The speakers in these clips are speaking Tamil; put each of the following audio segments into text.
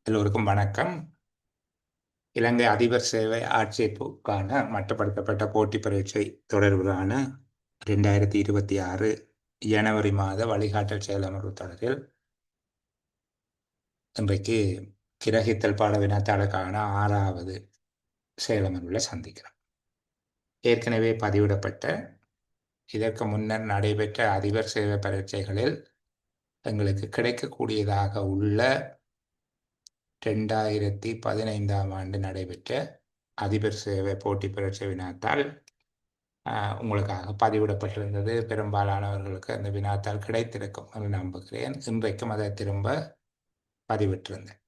எல்லோருக்கும் வணக்கம். இலங்கை அதிபர் சேவை ஆட்சேர்ப்புக்கான மட்டுப்படுத்தப்பட்ட போட்டி பரீட்சை தொடர்பிலான 2026 ஜனவரி மாத வழிகாட்டல் செயலமர்வு தொடரில் இன்றைக்கு கிரகித்தல் பாட வினாத்தாளுக்கான 6வது செயலமர்வில் சந்திக்கிறோம். ஏற்கனவே பதிவிடப்பட்ட இதற்கு முன்னர் நடைபெற்ற அதிபர் சேவை பரீட்சைகளில் எங்களுக்கு கிடைக்கக்கூடியதாக உள்ள 2015ஆம் ஆண்டு நடைபெற்ற அதிபர் சேவை போட்டி பரீட்சை வினாத்தாள் உங்களுக்காக பதிவிடப்பட்டிருந்தது. பெரும்பாலானவர்களுக்கு அந்த வினாத்தாள் கிடைத்திருக்கும் என்று நம்புகிறேன். இன்றைக்கும் அதை திரும்ப பதிவிட்டிருந்தேன்.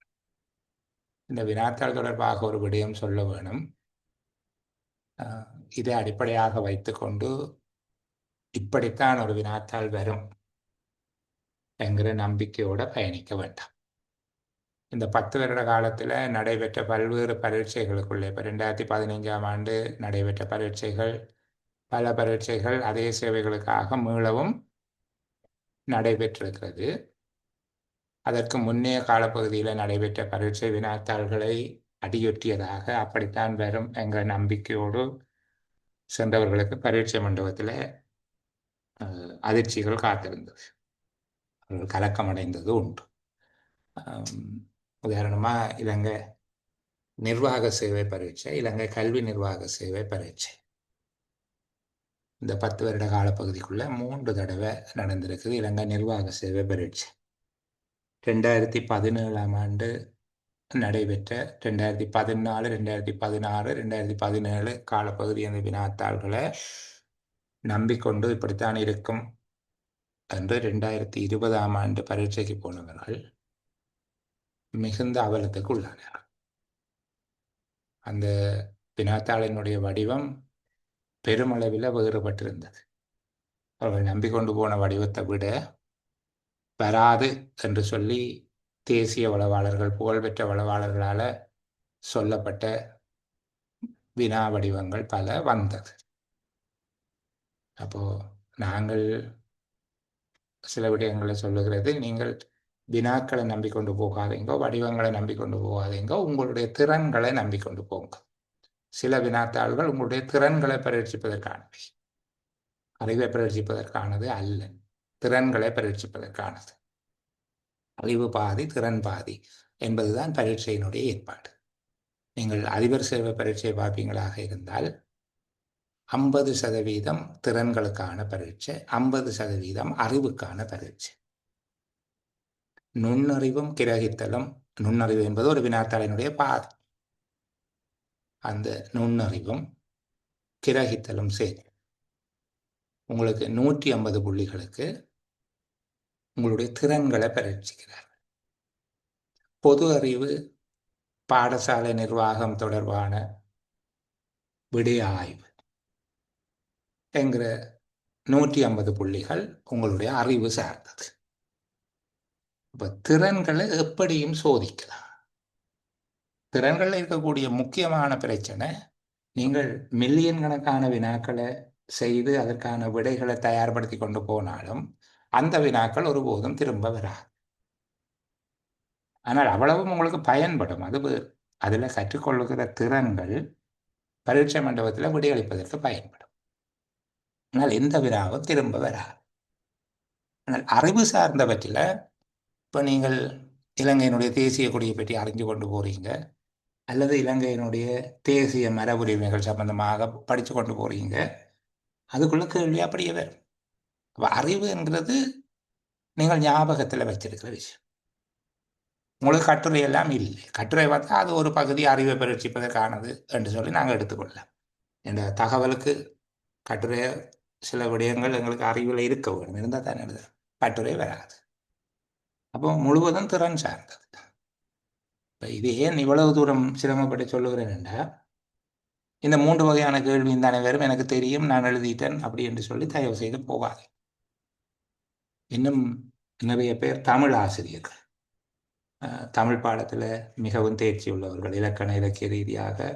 இந்த வினாத்தாள் தொடர்பாக ஒரு விடயம் சொல்ல வேணும். இதை அடிப்படையாக வைத்துக்கொண்டு இப்படித்தான் ஒரு வினாத்தாள் வரும் என்கிற நம்பிக்கையோடு பயணிக்க வேண்டாம். இந்த 10 வருட காலத்தில் நடைபெற்ற பல்வேறு பரீட்சைகளுக்குள்ளே இப்போ 2015ஆம் ஆண்டு நடைபெற்ற பரீட்சைகள், பல பரீட்சைகள் அதே சேவைகளுக்காக மீளவும் நடைபெற்றிருக்கிறது. அதற்கு முன்னைய காலப்பகுதியில் நடைபெற்ற பரீட்சை வினாத்தாள்களை அடியொற்றியதாக அப்படித்தான் வரும் என்ற நம்பிக்கையோடு சென்றவர்களுக்கு பரீட்சை மண்டபத்தில் அதிர்ச்சிகள் காத்திருந்தது. அவர்கள் கலக்கமடைந்தது உண்டு. உதாரணமாக இலங்கை நிர்வாக சேவை பரீட்சை, இலங்கை கல்வி நிர்வாக சேவை பரீட்சை இந்த 10 வருட காலப்பகுதிக்குள்ள 3 தடவை நடந்திருக்குது. இலங்கை நிர்வாக சேவை பரீட்சை 2017ஆம் ஆண்டு நடைபெற்ற 2014, 2016, 2017 காலப்பகுதி அந்த வினாத்தாள்களை நம்பிக்கொண்டு இப்படித்தான் இருக்கும் என்று 2020ஆம் ஆண்டு பரீட்சைக்கு போனவர்கள் மிகுந்த அவலத்துக்கு உள்ளானார்கள். அந்த வினாத்தாளினுடைய வடிவம் பெருமளவில் வேறுபட்டிருந்தது. அவர்கள் நம்பிக்கொண்டு போன வடிவத்தை விட வராது என்று சொல்லி தேசிய வளவாளர்கள், புகழ்பெற்ற வளவாளர்களால் சொல்லப்பட்ட வினா வடிவங்கள் பல வந்தது. அப்போ நாங்கள் சில விடயங்களை சொல்லுகிறது, நீங்கள் வினாக்களை நம்பிக்கொண்டு போகாதீங்க, வடிவங்களை நம்பிக்கொண்டு போகாதீங்க, உங்களுடைய திறன்களை நம்பிக்கொண்டு போங்க. சில வினாத்தாள்கள் உங்களுடைய திறன்களை பரீட்சிப்பதற்கானவை, அறிவை பரீட்சிப்பதற்கானது அல்ல, திறன்களை பரீட்சிப்பதற்கானது. அறிவு பாதி திறன் பாதி என்பதுதான் பரீட்சையினுடைய ஏற்பாடு. நீங்கள் அதிபர் சேவை பரீட்சை பார்ப்பீங்களாக இருந்தால் 50% திறன்களுக்கான பரீட்சை, 50% அறிவுக்கான பரீட்சை. நுண்ணறிவும் கிரகித்தலும், நுண்ணறிவு என்பது ஒரு வினாத்தாளினுடைய பாதி. அந்த நுண்ணறிவும் கிரகித்தலும் சரி உங்களுக்கு 150 புள்ளிகளுக்கு உங்களுடைய திறன்களை பரீட்சிக்கிறார். பொது அறிவு, பாடசாலை நிர்வாகம் தொடர்பான விடய ஆய்வு என்கிற 150 புள்ளிகள் உங்களுடைய அறிவு சார்ந்தது. இப்போ திறன்களை எப்படியும் சோதிக்கலாம். திறன்களில் இருக்கக்கூடிய முக்கியமான பிரச்சனை, நீங்கள் மில்லியன் கணக்கான வினாக்களை செய்து அதற்கான விடைகளை தயார்படுத்தி கொண்டு போனாலும் அந்த வினாக்கள் ஒருபோதும் திரும்ப வராது. ஆனால் அவ்வளவும் உங்களுக்கு பயன்படும். அது அதில் கற்றுக்கொள்ளுகிற திறன்கள் பரீட்சை மண்டபத்தில் விடையளிப்பதற்கு பயன்படும். ஆனால் எந்த வினாவும் திரும்ப வராது. ஆனால் அறிவு சார்ந்தவற்றில் இப்போ நீங்கள் இலங்கையினுடைய தேசிய கொடியை பற்றி அறிஞ்சு கொண்டு போகிறீங்க, அல்லது இலங்கையினுடைய தேசிய மரபுரிமைகள் சம்பந்தமாக படித்து கொண்டு போகிறீங்க, அதுக்குள்ள கேள்வி அப்படியே வரும். அப்போ அறிவு என்கிறது நீங்கள் ஞாபகத்தில் வச்சிருக்கிற விஷயம். உங்களுக்கு கட்டுரை எல்லாம் இல்லை. கட்டுரை பார்த்தா அது ஒரு பகுதி அறிவை பரீட்சிப்பதற்கானது என்று சொல்லி நாங்கள் எடுத்துக்கொள்ளலாம். இந்த தகவலுக்கு கட்டுரை சில விடயங்கள் எங்களுக்கு அறிவில் இருக்க வேணும், இருந்தால் தானே எழுத கட்டுரை வராது. அப்போ முழுவதும் திறன் சார்ந்தது. இப்போ இது ஏன் இவ்வளவு தூரம் சிரமப்பட்டு சொல்லுகிறேன் என்றால், இந்த 3 வகையான கேள்வியும் தானே வரும், எனக்கு தெரியும், நான் எழுதிட்டேன் அப்படி என்று சொல்லி தயவு செய்து போகாது. இன்னும் நிறைய பேர் தமிழ் ஆசிரியர்கள், தமிழ் பாடத்தில் மிகவும் தேர்ச்சி உள்ளவர்கள், இலக்கண இலக்கிய ரீதியாக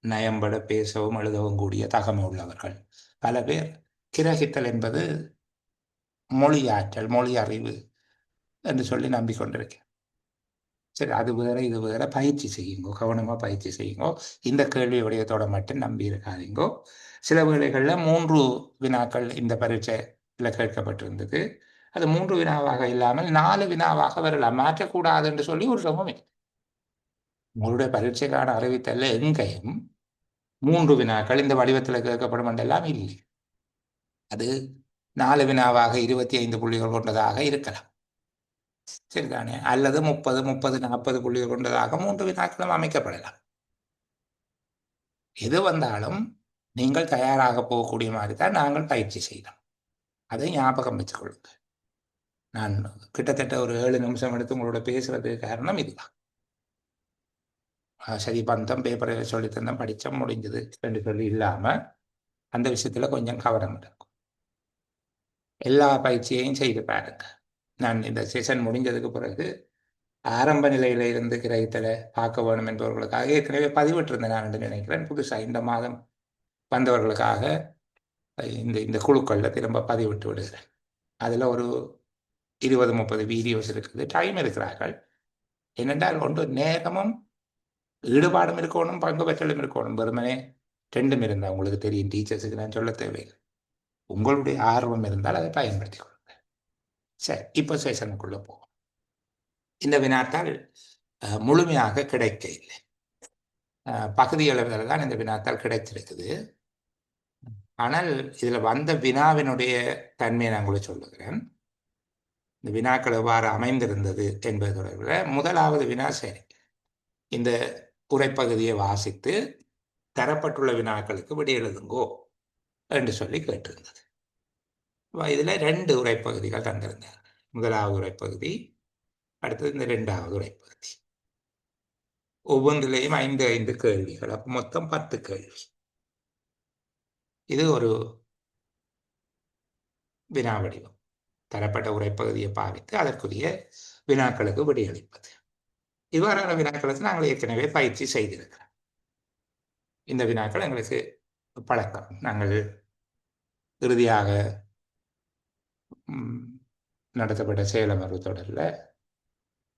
நயம்பட பேசவும் எழுதவும் கூடிய தகமை உள்ளவர்கள் பல பேர் கிரகித்தல் என்பது மொழி ஆற்றல், மொழி அறிவு என்று சொல்லி நம்பிக்கொண்டிருக்கிறேன். சரி, அது வேற இது வேற. பயிற்சி செய்யுங்கோ, கவனமா பயிற்சி செய்யுங்கோ. இந்த கேள்வி விடயத்தோட மட்டும் நம்பி இருக்காதீங்கோ. சில வேளைகளில் 3 வினாக்கள் இந்த பரீட்சையில் கேட்கப்பட்டிருந்தது. அது 3 வினாவாக இல்லாமல் 4 வினாவாக வரலாம். மாற்றக்கூடாது என்று சொல்லி ஒரு சமம் இல்லை. உங்களுடைய பரீட்சைக்கான அறிவித்தல்ல எங்கேயும் 3 வினாக்கள் இந்த வடிவத்தில் கேட்கப்படும் என்றெல்லாம் இல்லை. அது 4 வினாவாக 25 புள்ளிகள் கொண்டதாக இருக்கலாம். சரிதானே? அல்லது 30, 30, 40 புள்ளிகள் கொண்டதாக 3 வினாக்களும் அமைக்கப்படலாம். எது வந்தாலும் நீங்கள் தயாராக போகக்கூடிய மாதிரி தான் நாங்கள் பயிற்சி செய்தோம். அதை ஞாபகம் வச்சுக் கொள்ளுங்கள். நான் கிட்டத்தட்ட ஒரு 7 நிமிஷம் எடுத்து உங்களோட பேசுறதுக்கு காரணம் இதுதான். சரி, பந்தம் பேப்பரை சொல்லி தந்தோம், படித்தோம், முடிஞ்சது என்று சொல்லி இல்லாம அந்த விஷயத்துல கொஞ்சம் கவனம் இருக்கும். எல்லா பயிற்சியையும் செய்து பாருங்க. நான் இந்த செஷன் முடிஞ்சதுக்கு பிறகு ஆரம்ப நிலையில இருந்து கிரகித்தலை பார்க்க வேணும் என்பவர்களுக்காக ஏற்கனவே பதிவிட்டிருந்தேன். நான் என்று நினைக்கிறேன். புதுசாக இந்த மாதம் வந்தவர்களுக்காக இந்த இந்த குழுக்களில் திரும்ப பதிவிட்டு விடுகிறேன். அதில் ஒரு 20, 30 வீடியோஸ் இருக்குது. டைம் இருக்கிறார்கள். ஏனென்றால் ஒன்று நேரமும் ஈடுபாடும் இருக்கணும், பங்கு பெற்றலும் இருக்கணும். வெறுமனே ரெண்டும் இருந்தால் உங்களுக்கு தெரியும். டீச்சர்ஸுக்கு நான் சொல்ல தேவையில்லை. உங்களுடைய ஆர்வம் இருந்தால் அதை பயன்படுத்திக் கொள்ளுங்க. சரி, இப்போ செஷனுக்குள்ள போவோம். இந்த வினாத்தால் முழுமையாக கிடைக்க இல்லை. பகுதி அளவில் தான் இந்த வினாத்தால் கிடைச்சிருக்குது. ஆனால் இதில் வந்த வினாவினுடைய தன்மையை நான் கூட சொல்லுகிறேன். இந்த வினாக்கள் எவ்வாறு அமைந்திருந்தது என்பது தொடர்பில் முதலாவது வினா, சரி, இந்த உரைப்பகுதியை வாசித்து தரப்பட்டுள்ள வினாக்களுக்கு விடை எழுதுங்கோ என்று சொல்லி கேட்டிருந்தது. இதில் 2 உரைப்பகுதிகள் தந்திருந்தார். முதலாவது உரைப்பகுதி, அடுத்தது இந்த 2வது உரைப்பகுதி. ஒவ்வொன்றிலேயும் 5 5 கேள்விகள். அப்போ மொத்தம் 10 கேள்வி. இது ஒரு வினா வடிவம். தரப்பட்ட உரைப்பகுதியை பாவித்து அதற்குரிய வினாக்களுக்கு விடையளிப்பது. இவ்வாறான வினாக்களுக்கு நாங்கள் ஏற்கனவே பயிற்சி செய்திருக்கிறோம். இந்த வினாக்கள் எங்களுக்கு பழக்கம். நாங்கள் இறுதியாக நடத்தப்பட்ட சேலமர்வு தொடரில்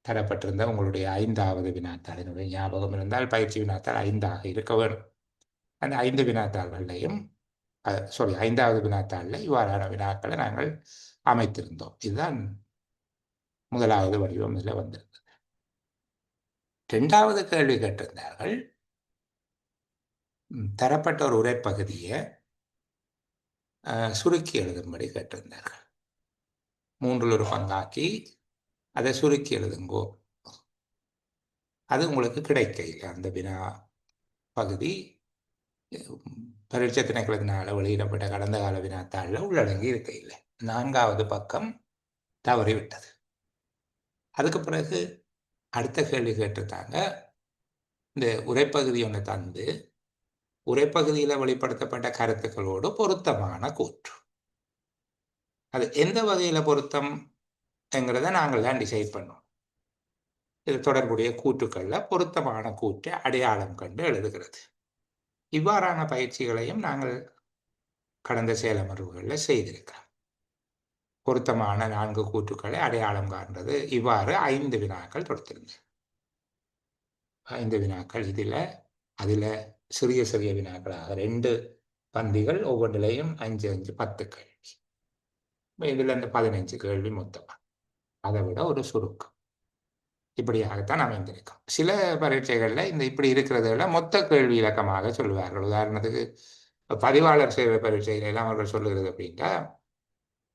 தரப்பட்டிருந்த உங்களுடைய 5வது வினாத்தாளினுடைய ஞாபகம் இருந்தால், பயிற்சி வினாத்தாள் 5ஆக இருக்க வேண்டும். அந்த 5 வினாத்தாள்களையும் 5வது வினாத்தாளில் இவ்வாறான வினாக்களை நாங்கள் அமைத்திருந்தோம். இதுதான் முதலாவது வடிவம் இதில் வந்திருந்தது. 2வது கேள்வி கேட்டிருந்தார்கள். தரப்பட்ட ஒரு உரைப்பகுதியை சுருக்கி எழுதும்படி கேட்டிருந்தார்கள். 3ல் ஒரு பங்காக்கி அதை சுருக்கி எழுதுங்கோ. அது உங்களுக்கு கிடைக்க இல்லை. அந்த வினா பகுதி பரீட்சை திணைக்களத்தினால் வெளியிடப்பட்ட கடந்த கால வினாத்தாளில் உள்ளடங்கி இருக்க இல்லை. 4வது பக்கம் தவறிவிட்டது. அதுக்கு பிறகு அடுத்த கேள்வி கேட்டிருந்தாங்க. இந்த உரைப்பகுதி ஒன்று தந்து உரைப்பகுதியில் வெளிப்படுத்தப்பட்ட கருத்துக்களோடு பொருத்தமான கூற்று. அது எந்த வகையில் பொருத்தம் என்கிறத நாங்கள் தான் டிசைட் பண்ணோம். இது தொடர்புடைய கூற்றுக்களில் பொருத்தமான கூற்றை அடையாளம் கண்டு எழுதுகிறது. இவ்வாறான பயிற்சிகளையும் நாங்கள் கடந்த சேலமர்வுகளில் செய்திருக்கிறோம். பொருத்தமான 4 கூற்றுக்களை அடையாளம் காண்றது. இவ்வாறு 5 வினாக்கள் தொடுத்திருந்தேன். 5 வினாக்கள். அதில் சிறிய சிறிய வினாக்களாக 2 பந்திகள், ஒவ்வொன்றிலையும் 5 5 10 கேள்வி. இதில் இந்த 15 கேள்வி மொத்தமாக. அதை விட ஒரு சுருக்கம். இப்படியாகத்தான் அமைந்திருக்கும். சில பரீட்சைகளில் இந்த இப்படி இருக்கிறதுல மொத்த கேள்வி இலக்கமாக சொல்லுவார்கள். உதாரணத்துக்கு பதிவாளர் சேவை பரீட்சையில எல்லாம் அவர்கள் சொல்லுகிறது அப்படின்னா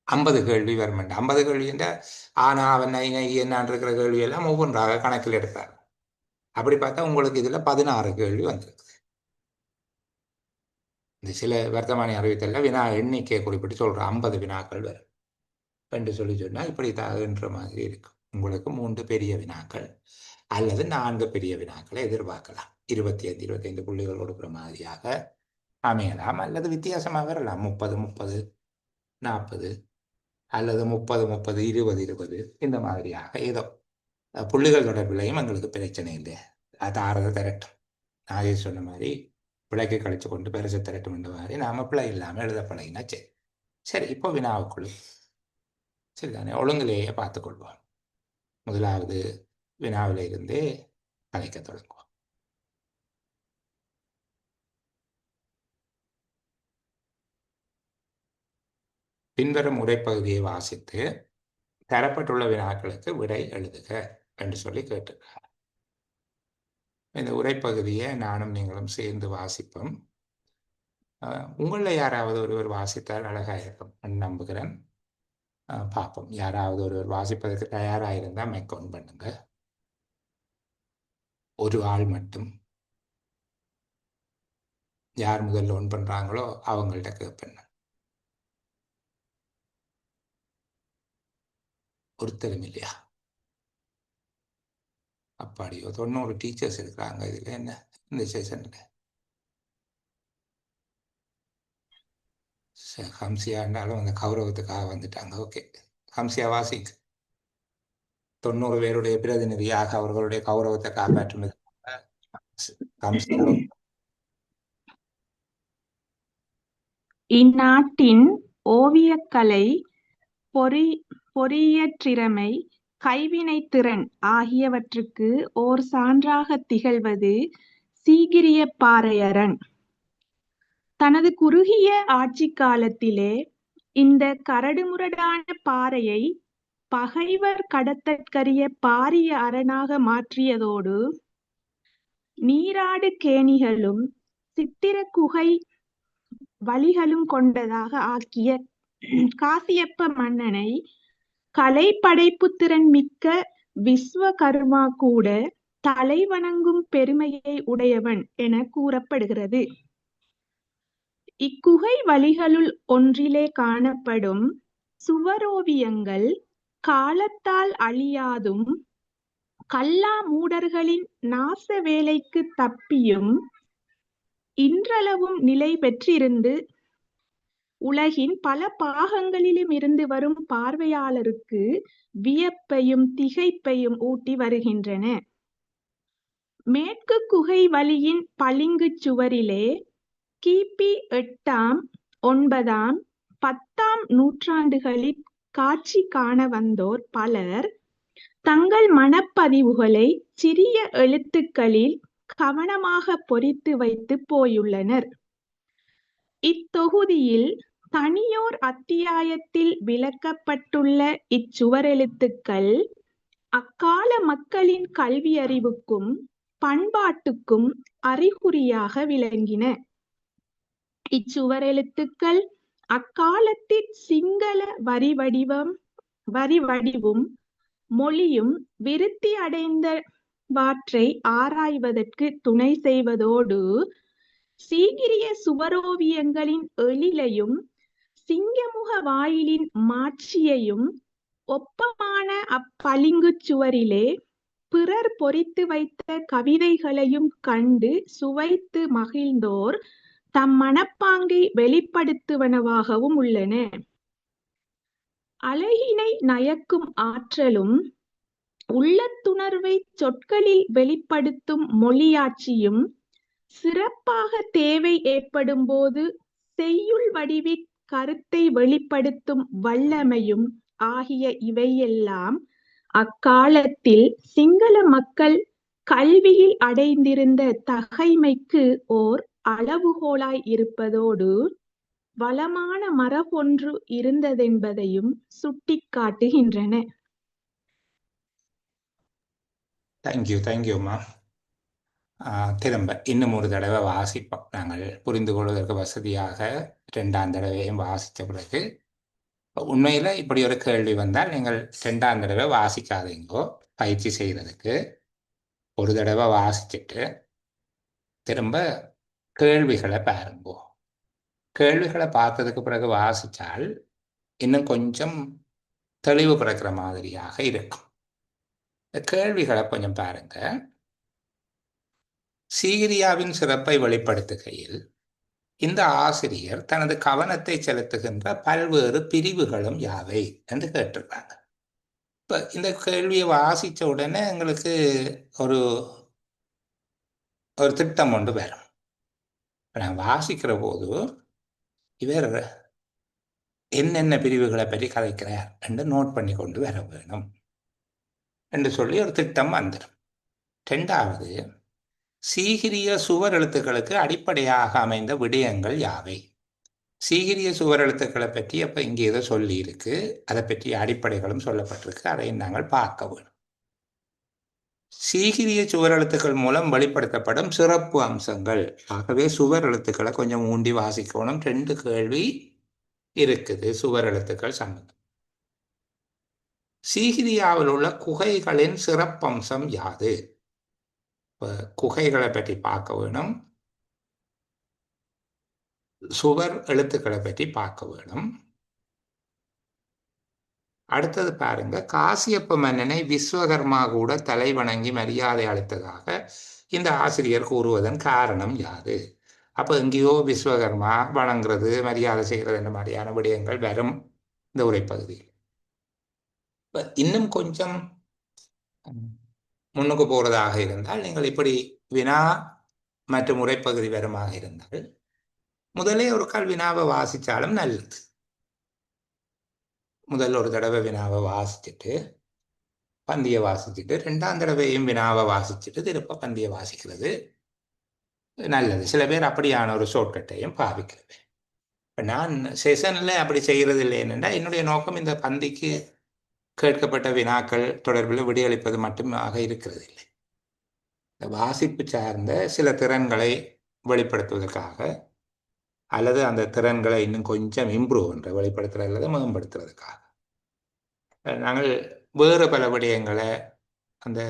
50 கேள்வி வரும். 50 கேள்வி என்றால் ஆனா அவன் என்னான் இருக்கிற கேள்வி எல்லாம் ஒவ்வொன்றாக கணக்கில் எடுத்தார். அப்படி பார்த்தா உங்களுக்கு இதில் 16 கேள்வி வந்திருக்கு. இந்த சில வர்த்தமானி அறிவித்தல்ல வினா எண்ணிக்கையை குறிப்பிட்டு சொல்கிறோம். 50 வினாக்கள் வரும் என்று சொல்லி சொன்னால் இப்படி தாகுன்ற மாதிரி இருக்கும். உங்களுக்கு 3 பெரிய வினாக்கள் அல்லது 4 பெரிய வினாக்களை எதிர்பார்க்கலாம். 25 25 புள்ளிகள் கொடுக்குற மாதிரியாக அமையலாம். அல்லது வித்தியாசமாக வரலாம். 30 30 40 அல்லது 30 30 20 20 இந்த மாதிரியாக ஏதோ புள்ளிகள் தொடர்பிலையும் எங்களுக்கு பிரச்சனை இல்லை. அது ஆறதை திரட்டும். நாகே சொன்ன மாதிரி பிழைக்கு கழிச்சு கொண்டு பெருசை திரட்டும் என்ற மாதிரி நாம பிழை இல்லாமல் எழுத பழகினா சரி. சரி, இப்போ வினாவுக்குள் சரிதானே ஒழுங்கிலேயே பார்த்துக்கொள்வோம். முதலாவது வினாவில இருந்தே கதைக்க தொடங்குவோம். பின்வரும் உரைப்பகுதியை வாசித்து தரப்பட்டுள்ள வினாக்களுக்கு விடை எழுதுக என்று சொல்லி கேட்டிருக்கார். இந்த உரைப்பகுதியை நானும் நீங்களும் சேர்ந்து வாசிப்போம். உங்களில் யாராவது ஒருவர் வாசித்தால் அழகாக இருக்கும் என்று நம்புகிறேன். பார்ப்போம். யாராவது ஒருவர் வாசிப்பதற்கு தயாராக இருந்தால் மைக் ஆன் பண்ணுங்க. ஒரு ஆள் மட்டும். யார் முதல்ல ஒன் பண்றாங்களோ அவங்கள்ட்ட கேட்பேன். ஒருத்தரும் இல்லையா? அப்பாடியோ 90 டீச்சர்ஸ் இருக்கிறாங்க இதுல. என்ன இந்த செஷன்ல ஹம்சியாண்டாலும் அந்த கௌரவத்துக்காக வந்துட்டாங்க. ஓகே, ஹம்சியா வாசிக். 90 பேருடைய பிரதிநிதியாக அவர்களுடைய கௌரவத்தை காப்பாற்றும் ஹம்சியா. இந்நாட்டின் ஓவியக்கலை, பொறியியற்றிறமை, கைவினைத்திறன் ஆகியவற்றுக்கு ஓர் சான்றாகத் திகழ்வது சீகிரியப்பாறையரண். தனது குறுகிய ஆட்சிக் காலத்திலே இந்தக் கரடுமுரடான பாறையை பகைவர் கடத்தற்கரிய பாரிய அரணாக மாற்றியதோடு நீராடு கேணிகளும் சித்திரக் குகை வழிகளும் கொண்டதாக ஆக்கிய காசியப்ப மன்னனை கலைப்படைப்புத்திறன் மிக்க விஸ்வகர்மா கூட தலைவணங்கும் பெருமையை உடையவன் என கூறப்படுகிறது. இக்குகை வழிகளுள் ஒன்றிலே காணப்படும் சுவரோவியங்கள் காலத்தால் அழியாதும் கல்லா மூடர்களின் நாச வேலைக்குத் தப்பியும் இன்றளவும் நிலை பெற்றிருந்து உலகின் பல பாகங்களிலும் இருந்து வரும் பார்வையாளருக்கு வியப்பையும் திகைப்பையும் ஊட்டி வருகின்றன. மேற்கு குகை வழியின் பளிங்குச் சுவரிலே கிபி 8ஆம், 9ஆம், 10ஆம் நூற்றாண்டுகளில் காட்சி காண வந்தோர் பலர் தங்கள் மனப்பதிவுகளை சிறிய எழுத்துக்களில் கவனமாக பொறித்து வைத்து போயுள்ளனர். இத்தொகுதியில் தனியோர் அத்தியாயத்தில் விளக்கப்பட்டுள்ள இச்சுவரெழுத்துக்கள் அக்கால மக்களின் கல்வியறிவுக்கும் பண்பாட்டுக்கும் அறிகுறியாக விளங்கின. இச்சுவரெழுத்துக்கள் அக்காலத்தின் சிங்கள வரிவடிவும் மொழியும் விருத்தி அடைந்தவாற்றை ஆராய்வதற்கு துணை செய்வதோடு சீகிரிய சுவரோவியங்களின் எழிலையும் சிங்கமுக வாயிலின் மாட்சியையும் ஒப்பமான அப்பளிங்குச் சுவரிலே பிறர் பொறித்து வைத்த கவிதைகளையும் கண்டு சுவைத்து மகிழ்ந்தோர் தம் மனப்பாங்கை வெளிப்படுத்துவனவாகவும் உள்ளன. அழகினை நயக்கும் ஆற்றலும் உள்ளத்துணர்வைச் சொற்களில் வெளிப்படுத்தும் மொழியாட்சியும் சிறப்பாக தேவை ஏற்படும் போது செய்யுள் வடிவிற் கருத்தை வெளிப்படுத்தும் வல்லமையும் ஆகிய இவையெல்லாம் அக்காலத்தில் சிங்கள மக்கள் கல்வியில் அடைந்திருந்த தகைமைக்கு ஓர் அளவுகோலாய் இருப்பதோடு வளமான மரபொன்று இருந்ததென்பதையும் சுட்டிக்காட்டுகின்றன. தேங்க்யூம்மா. திரும்ப இன்னும் ஒரு தடவை வாசிப்போம். நாங்கள் புரிந்து கொள்வதற்கு வசதியாக 2ஆம் தடவையும் வாசித்த பிறகு, உண்மையில் இப்படி ஒரு கேள்வி வந்தால் நீங்கள் 2ஆம் தடவை வாசிக்காதீங்கோ. பயிற்சி செய்கிறதுக்கு ஒரு தடவை வாசிச்சுட்டு திரும்ப கேள்விகளை பாருங்கோ. கேள்விகளை பார்த்ததுக்கு பிறகு வாசித்தால் இன்னும் கொஞ்சம் தெளிவு பிறக்கிற மாதிரியாக இருக்கும். கேள்விகளை கொஞ்சம் பாருங்க. சீகிரியாவின் சிறப்பை வெளிப்படுத்துகையில் இந்த ஆசிரியர் தனது கவனத்தை செலுத்துகின்ற பல்வேறு பிரிவுகளும் யாவை என்று கேட்டிருக்காங்க. இப்போ இந்த கேள்வியை வாசித்த உடனே எங்களுக்கு ஒரு ஒரு திட்டம் ஒன்று வரும். நான் வாசிக்கிற போது இவர் என்னென்ன பிரிவுகளை பற்றி கதைக்கிறார் என்று நோட் பண்ணி கொண்டு வர வேணும். என்று சொல்லி ஒரு திட்டம் வந்துடும். இரண்டாவது, சீகிரிய சுவர் எழுத்துக்களுக்கு அடிப்படையாக அமைந்த விடயங்கள் யாவை? சீகிரிய சுவர் எழுத்துக்களை பற்றி அப்போ இங்கே ஏதோ சொல்லி இருக்கு, அதை பற்றி அடிப்படைகளும் சொல்லப்பட்டிருக்கு, அதையும் நாங்கள் பார்க்க வேணும். சீகிரிய சுவர் எழுத்துக்கள் மூலம் வெளிப்படுத்தப்படும் சிறப்பு அம்சங்கள். ஆகவே சுவர் எழுத்துக்களை கொஞ்சம் ஊண்டி வாசிக்கணும். 2 கேள்வி இருக்குது சுவர் எழுத்துக்கள் சம்பந்தம். சீகிரியாவில் உள்ள குகைகளின் சிறப்பம்சம் யாது? குகைகளை பற்றி பார்க்க வேணும், சுவர் எழுத்துக்களை பற்றி பார்க்க வேணும். அடுத்தது பாருங்க, காசியப்ப மன்னனை விஸ்வகர்மா கூட தலை வணங்கி மரியாதை அளித்ததாக இந்த ஆசிரியர் கூறுவதன் காரணம் யாது? அப்போ எங்கேயோ விஸ்வகர்மா வணங்குறது, மரியாதை செய்கிறது என்ற மாதிரியான விடயங்கள் வரும் இந்த உரைப்பகுதியில். இன்னும் கொஞ்சம் முன்னுக்கு போறதாக இருந்தால், நீங்கள் இப்படி வினா மற்றும் உரைப்பகுதி வருமாக இருந்தால் முதலே ஒரு கால் வினாவை வாசித்தாலும் நல்லது. முதல்ல ஒரு தடவை வினாவை வாசிச்சுட்டு பந்தியை வாசிச்சுட்டு 2ஆம் தடவையும் வினாவை வாசிச்சுட்டு திருப்ப பந்தியை வாசிக்கிறது நல்லது. சில பேர் அப்படியான ஒரு ஷார்ட்கட்டையும் பாவிக்கிறது. இப்போ நான் செஷனில் அப்படி செய்கிறது இல்லை. என்னென்னா, என்னுடைய நோக்கம் இந்த பந்திக்கு கேட்கப்பட்ட வினாக்கள் தொடர்பில் விடையளிப்பது மட்டுமாக இருக்கிறது இல்லை. இந்த வாசிப்பு சார்ந்த சில திறன்களை வெளிப்படுத்துவதற்காக, அல்லது அந்த திறன்களை இன்னும் கொஞ்சம் இம்ப்ரூவ் பண்ணுற வெளிப்படுத்துறது அல்லது மேம்படுத்துறதுக்காக நாங்கள் வேறு பல விடயங்களை அந்த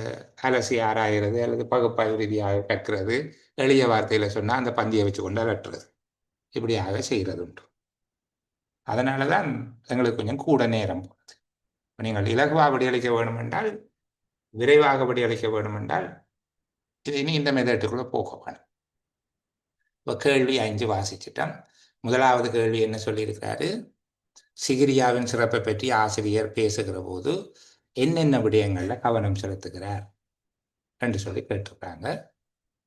அலசி ஆராயிறது அல்லது பகுப்பாய்வு ரீதியாக கற்கிறது, எளிய வார்த்தையில் சொன்னால் அந்த பந்தியை வச்சு கொண்டு அலட்டுறது, இப்படியாக செய்கிறது உண்டு. அதனால தான் எங்களுக்கு கொஞ்சம் கூட நேரம் போகுது. நீங்கள் இலகுவாக விடையளிக்க வேணுமென்றால், விரைவாக விடையளிக்க வேணுமென்றால் இனி இந்த மெதட்டுக்குள்ளே போக வேணும். இப்போ கேள்வி 5 வாசிச்சிட்டோம். முதலாவது கேள்வி என்ன சொல்லியிருக்கிறாரு? சிகிரியாவின் சிறப்பை பற்றி ஆசிரியர் பேசுகிற போது என்னென்ன விடயங்களில் கவனம் செலுத்துகிறார் என்று சொல்லி கேட்டிருக்காங்க.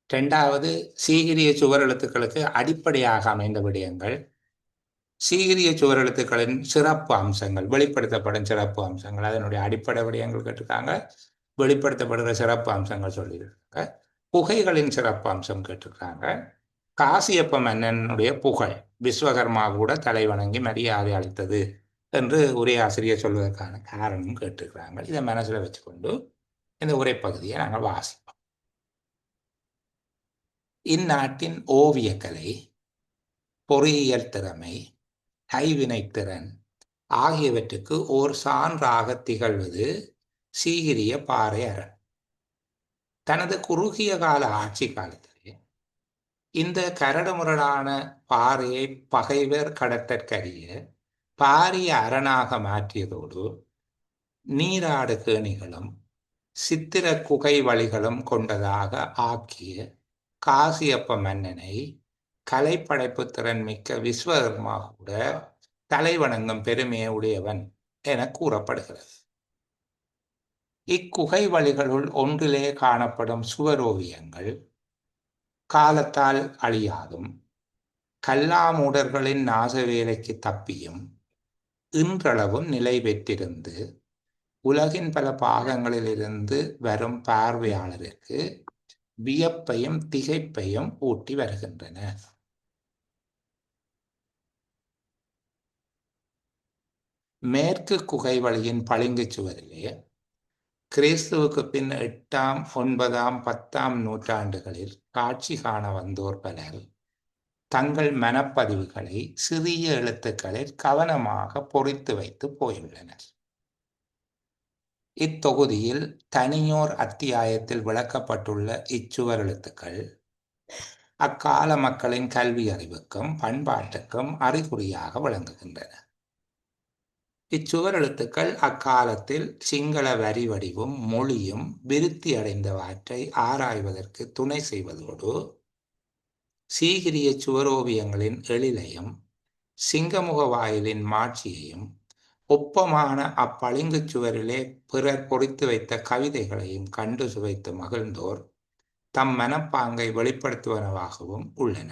2வது, சீகிரிய சுவர் எழுத்துக்களுக்கு அடிப்படையாக அமைந்த விடயங்கள், சீகிரிய சுவர் எழுத்துக்களின் சிறப்பு அம்சங்கள், வெளிப்படுத்தப்படும் சிறப்பு அம்சங்கள், அதனுடைய அடிப்படை விடயங்கள் கேட்டிருக்காங்க. வெளிப்படுத்தப்படுகிற சிறப்பு அம்சங்கள் சொல்லியிருக்காங்க. புகைகளின் சிறப்பு அம்சம் கேட்டிருக்காங்க. காசியப்ப மன்னனுடைய புகழ், விஸ்வகர்மா கூட தலை வணங்கி மரியாதை அளித்தது என்று உரையாசிரியர் சொல்வதற்கான காரணம் கேட்டிருக்கிறாங்க. இதை மனசில் வச்சுக்கொண்டு இந்த உரைப்பகுதியை நாங்கள் வாசிப்போம். இந்நாட்டின் ஓவியக்கலை, பொறியியல் திறமை, கைவினைத்திறன் ஆகியவற்றுக்கு ஓர் சான்றாக திகழ்வது சீகிரிய பாறை அரண். தனது குறுகிய கால ஆட்சி காலத்திலே இந்த கரடுமுரடான பாறையை பகைவர் கடத்தற்கரிய பாரிய அரணாக மாற்றியதோடு நீராடு கேணிகளும் சித்திர குகை வழிகளும் கொண்டதாக ஆக்கிய காசியப்ப மன்னனை கலைப்படைப்பு திறன் மிக்க விஸ்வகர்மா கூட தலைவணங்கும் பெருமையை உடையவன் என கூறப்படுகிறது. இக்குகை வழிகளுள் ஒன்றிலே காணப்படும் சுவரோவியங்கள் காலத்தால் அழியாதும் கல்லாமூடர்களின் நாசவேலைக்கு தப்பியும் இன்றளவும் நிலை பெற்றிருந்து உலகின் பல பாகங்களிலிருந்து வரும் பார்வையாளருக்கு வியப்பையும் திகைப்பையும் ஊட்டி வருகின்றன. மேற்கு குகை வழியின் பளிங்குச் சுவரிலே கிறிஸ்துவுக்கு பின் 8ஆம், 9ஆம், 10ஆம் நூற்றாண்டுகளில் காட்சி காண வந்தோர் பலர் தங்கள் மனப்பதிவுகளை சிறிய எழுத்துக்களில் கவனமாக பொறித்து வைத்து போயுள்ளனர். இத்தொகுதியில் தனியோர் அத்தியாயத்தில் விளக்கப்பட்டுள்ள இச்சுவர் எழுத்துக்கள் அக்கால மக்களின் கல்வி அறிவுக்கும் பண்பாட்டுக்கும் அறிகுறியாக விளங்குகின்றன. இச்சுவர் எழுத்துக்கள் அக்காலத்தில் சிங்கள வரி வடிவும் மொழியும் விருத்தி அடைந்தவற்றை ஆராய்வதற்கு துணை செய்வதோடு சீகிரிய சுவரோவியங்களின் எழிலையும் சிங்கமுக வாயிலின் மாட்சியையும் ஒப்பமான அப்பளிங்குச் சுவரிலே பிறர் பொறித்து வைத்த கவிதைகளையும் கண்டு சுவைத்து மகிழ்ந்தோர் தம் மனப்பாங்கை வெளிப்படுத்துவனவாகவும் உள்ளன.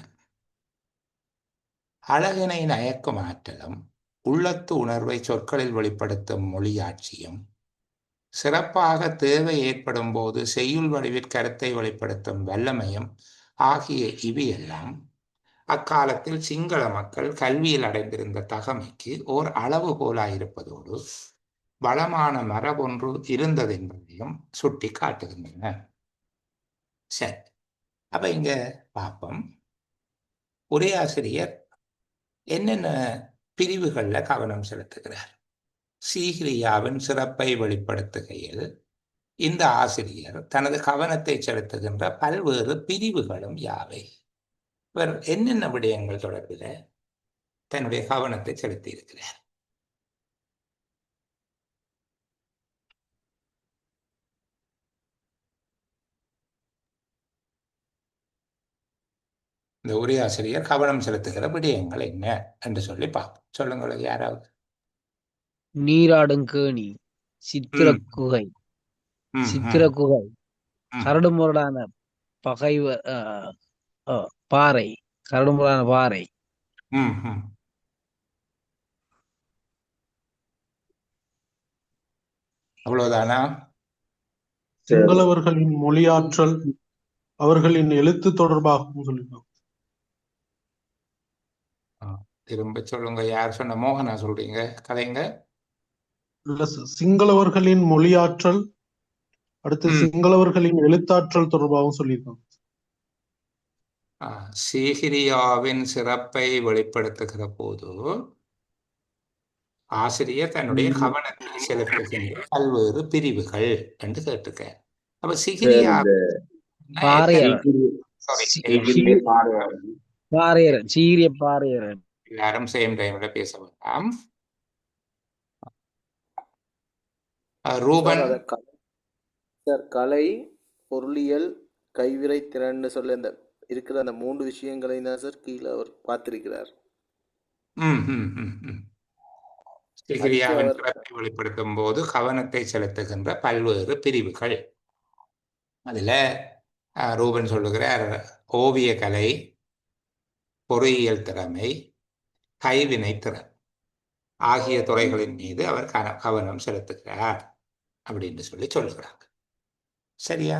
அழகினை நயக்கும் ஆற்றலும் உள்ளத்து உணர்வை சொற்களில் வெளிப்படுத்தும் மொழியாட்சியும் சிறப்பாக தேவை ஏற்படும் போது செய்யுள் வடிவிற் கருத்தை வெளிப்படுத்தும் வல்லமையும் ஆகிய இவையெல்லாம் அக்காலத்தில் சிங்கள மக்கள் கல்வியில் அடைந்திருந்த தகமைக்கு ஓர் அளவுகோலாயிருப்பதோடு வளமான மரபொன்று இருந்தது என்பதையும் சுட்டி காட்டுகின்றன. சரி, அப்ப இங்க பார்ப்போம், உரையாசிரியர் என்னென்ன பிரிவுகள்ல கவனம் செலுத்துகிறார். சீகிரியாவின் சிறப்பை வெளிப்படுத்துகையில் இந்த ஆசிரியர் தனது கவனத்தை செலுத்துகின்ற பல்வேறு பிரிவுகளும் யாவை? இவர் என்னென்ன விடயங்கள் தொடர்பில் தன்னுடைய கவனத்தை செலுத்தி இருக்கிறார்? இந்த உரையாசிரியர் கவனம் செலுத்துகிற விடயங்கள் என்ன என்று சொல்லி பார்ப்போம். சொல்லுங்கள் யாராவது. நீராடுங்கேணி, சித்திரக்குகை, ம், ம், சித்திரக்குகை, ம், கரடுமுரடான பகைவ பாறை, கரடுமுரடான பாறை, ம், ம். அவ்வளவுதானா? சிங்களவர்களின் மொழியாற்றல், அவர்களின் எழுத்து தொடர்பாகவும் சொல்லியிருக்காங்க. திரும்ப சொல்லுங்க, யார் சொன்ன? மோகனா சொல்றீங்க, கதைங்க. இல்ல சிங்களவர்களின் மொழியாற்றல், அடுத்து சிங்களவர்களின் எழுத்தாற்றல் தொடர்பாகவும் சொல்லியிருக்காங்க. சீகிரியாவின் சிறப்பை வெளிப்படுத்துகிற போது ஆசிரியர் தன்னுடைய கவனத்தை செலுத்துகின்ற பல்வேறு பிரிவுகள் என்று கேட்டிருக்க. அப்ப சிகிரியா சீரிய பாறையரன் எல்லாரும் சேம் டைம்ல பேச வேண்டாம். ரூபன் சார், கலை, பொருளியல், கைவிரை திறன்னு சொல்ல இந்த இருக்கிற அந்த 3 விஷயங்களையும் தான் சார் கீழே அவர் பார்த்திருக்கிறார். சிகிரியாவின் சிறப்பை வெளிப்படுத்தும் போது கவனத்தை செலுத்துகின்ற பல்வேறு பிரிவுகள். அதுல ரூபன் சொல்லுகிறார், ஓவிய கலை, பொறியியல் திறமை, கைவினை திறன் ஆகிய துறைகளின் மீது அவர் கவனம் செலுத்துகிறார் அப்படின்னு சொல்லி சொல்லுகிறாங்க. சரியா?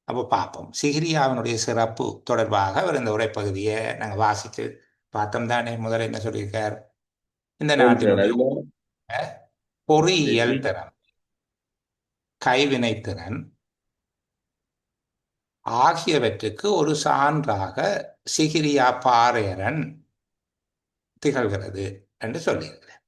அப்போ பார்ப்போம், சிகிரியாவினுடைய சிறப்பு தொடர்பாக அவர் இந்த உரைப்பகுதியை நாங்கள் வாசித்து பார்த்தோம் தானே. முதல்ல என்ன சொல்லியிருக்கார்? இந்த நாட்டினுடைய பொறியியல் திறன், கைவினைத்திறன் ஆகியவற்றுக்கு ஒரு சான்றாக சிகிரியா பாறையரன் திகழ்கிறது என்று சொல்லியிருக்கிறேன்.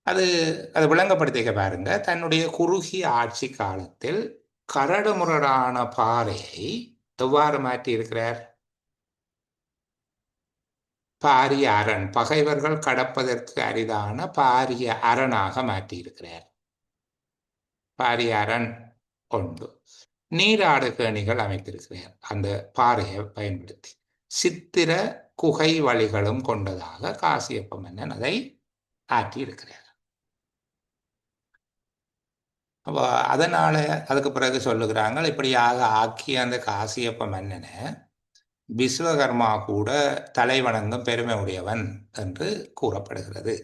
அது விளங்கப்படுத்திக்க பாருங்க. தன்னுடைய குறுகிய ஆட்சி காலத்தில் கரடுமுரடான பாறையை எவ்வாறு மாற்றி இருக்கிறார்? பாரிய அரண், பகைவர்கள் கடப்பதற்கு அரிதான பாரிய அரணாக மாற்றியிருக்கிறார். பாரிய அரண் கொண்டு நீராடு கேணிகள் அமைத்திருக்கிறார் அந்த பாறையை பயன்படுத்தி. சித்திர குகை வழிகளும் கொண்டதாக காசியப்ப மன்னன் அதை ஆற்றி இருக்கிறார். அதனால அதுக்கு பிறகு சொல்லுகிறாங்க, இப்படியாக ஆக்கிய அந்த காசியப்ப மன்னனை விஸ்வகர்மா கூட தலை வணங்கும் பெருமை உடையவன் என்று கூறப்படுகிறது.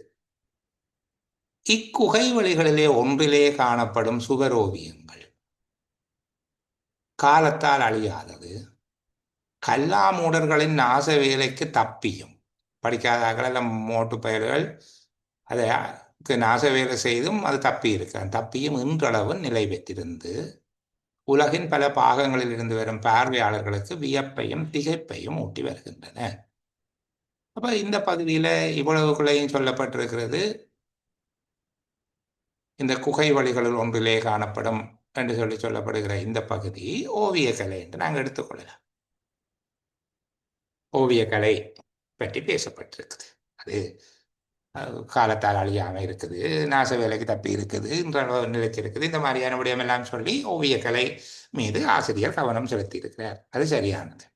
இக்குகை வழிகளிலே ஒன்றிலே காணப்படும் சுவரோவியங்கள் காலத்தால் அழியாதது, கல்லாமூடர்களின் நாச வேலைக்கு தப்பியும், படிக்காதாக்கள் மோட்டு பயிர்கள் அதை நாச வேலை செய்தும் அது தப்பி இருக்கு, தப்பியும் இன்றளவு நிலை பெற்றிருந்து உலகின் பல பாகங்களில் இருந்து வரும் பார்வையாளர்களுக்கு வியப்பையும் திகைப்பையும் ஊட்டி வருகின்றன. அப்ப இந்த பகுதியில இவ்வளவுகளையும் சொல்லப்பட்டிருக்கிறது. இந்த குகை வழிகளில் ஒன்றிலே காணப்படும் என்று சொல்லப்படுகிற இந்த பகுதி ஓவியக்கலை என்று நாங்கள் எடுத்துக்கொள்ளலாம். ஓவியக்கலை பற்றி பேசப்பட்டிருக்குது. அது காலத்தால் அழியாம இருக்குது, நாச வேலைக்கு தப்பி இருக்குது, நிலைச்சிருக்குது, இந்த மாதிரியான விடயமெல்லாம் சொல்லி ஓவியக்கலை மீது ஆசிரியர் கவனம் செலுத்தி இருக்கிறார். அது சரியானது.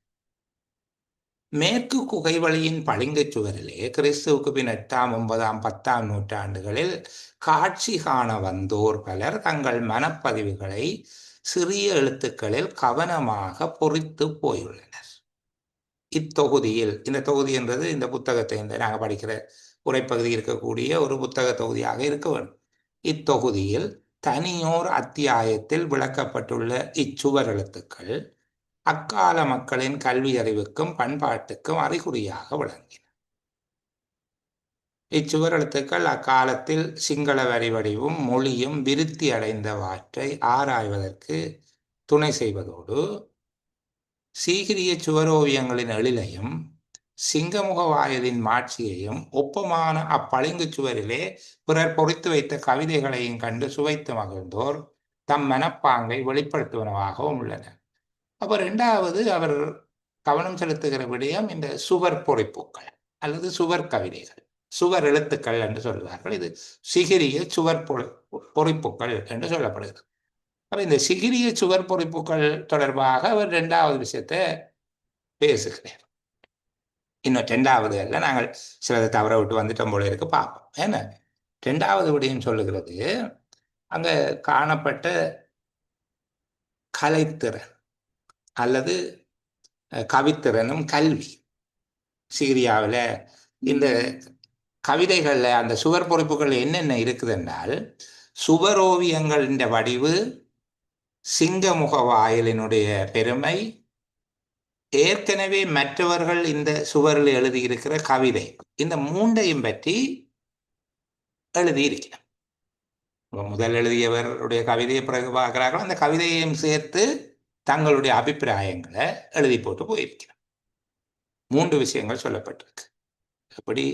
மேற்கு குகை வழியின் பளிங்குச் சுவரிலே கிறிஸ்துவுக்கு பின் 8ஆம் 9ஆம் 10ஆம் நூற்றாண்டுகளில் காட்சி காண வந்தோர் பலர் தங்கள் மனப்பதிவுகளை சிறிய எழுத்துக்களில் கவனமாக பொறித்து போயுள்ளனர். இத்தொகுதியில், இந்த தொகுதி என்றது இந்த புத்தகத்தை நாங்கள் படிக்கிற உரைப்பகுதி இருக்கக்கூடிய ஒரு புத்தக தொகுதியாக இருக்க வேண்டும். இத்தொகுதியில் தனியோர் அத்தியாயத்தில் விளக்கப்பட்டுள்ள இச்சுவர் எழுத்துக்கள் அக்கால மக்களின் கல்வி அறிவுக்கும் பண்பாட்டுக்கும் அறிகுறியாக விளங்கின. இச்சுவர் எழுத்துக்கள் அக்காலத்தில் சிங்கள வரி வடிவும் மொழியும் விருத்தி அடைந்தவற்றை ஆராய்வதற்கு துணை செய்வதோடு சீகிரிய சுவரோவியங்களின் எழிலையும் சிங்கமுக வாயிலின் மாட்சியையும் ஒப்பமான அப்பளிங்கு சுவரிலே பிறர் பொறித்து வைத்த கவிதைகளையும் கண்டு சுவைத்து மகிழ்ந்தோர் தம் மனப்பாங்கை வெளிப்படுத்துவனவாகவும் உள்ளனர். அப்ப இரண்டாவது அவர் கவனம் செலுத்துகிற விடயம் இந்த சுவர் பொறிப்புகள் அல்லது சுவர் கவிதைகள், சுவர் எழுத்துக்கள் என்று சொல்வார்கள். இது சிகிரிய சுவர் பொறிப்புகள் என்று சொல்லப்படுகிறது. அப்ப இந்த சிகிரிய சுவர் பொறிப்புகள் தொடர்பாக அவர் இரண்டாவது விஷயத்தை பேசுகிறார். இன்னும் இரண்டாவது அல்ல, நாங்கள் சிலதை தவற விட்டு வந்துட்டோம் போல இருக்கு, பார்ப்போம். ஏன்னா இரண்டாவது விடயம் சொல்லுகிறது அங்க காணப்பட்ட கலைத்திறன் அல்லது கவித்திறனும் கல்வி. சிகிரியாவில் இந்த கவிதைகள்ல அந்த சுவர் பொறிப்புகள் என்னென்ன இருக்குது என்றால், சுவரோவியங்களின் வடிவு, சிங்கமுக வாயிலினுடைய பெருமை, ஏற்கனவே மற்றவர்கள் இந்த சுவரில் எழுதியிருக்கிற கவிதை, இந்த மூன்றையும் பற்றி எழுதியிருக்கிறார். முதல் எழுதியவருடைய கவிதையை பிறகு பார்க்கிறார்கள், அந்த கவிதையையும் சேர்த்து தங்களுடைய அபிப்பிராயங்களை எழுதி போட்டு போயிருக்கிறார். மூன்று விஷயங்கள் சொல்லப்பட்டிருக்கு. எப்படி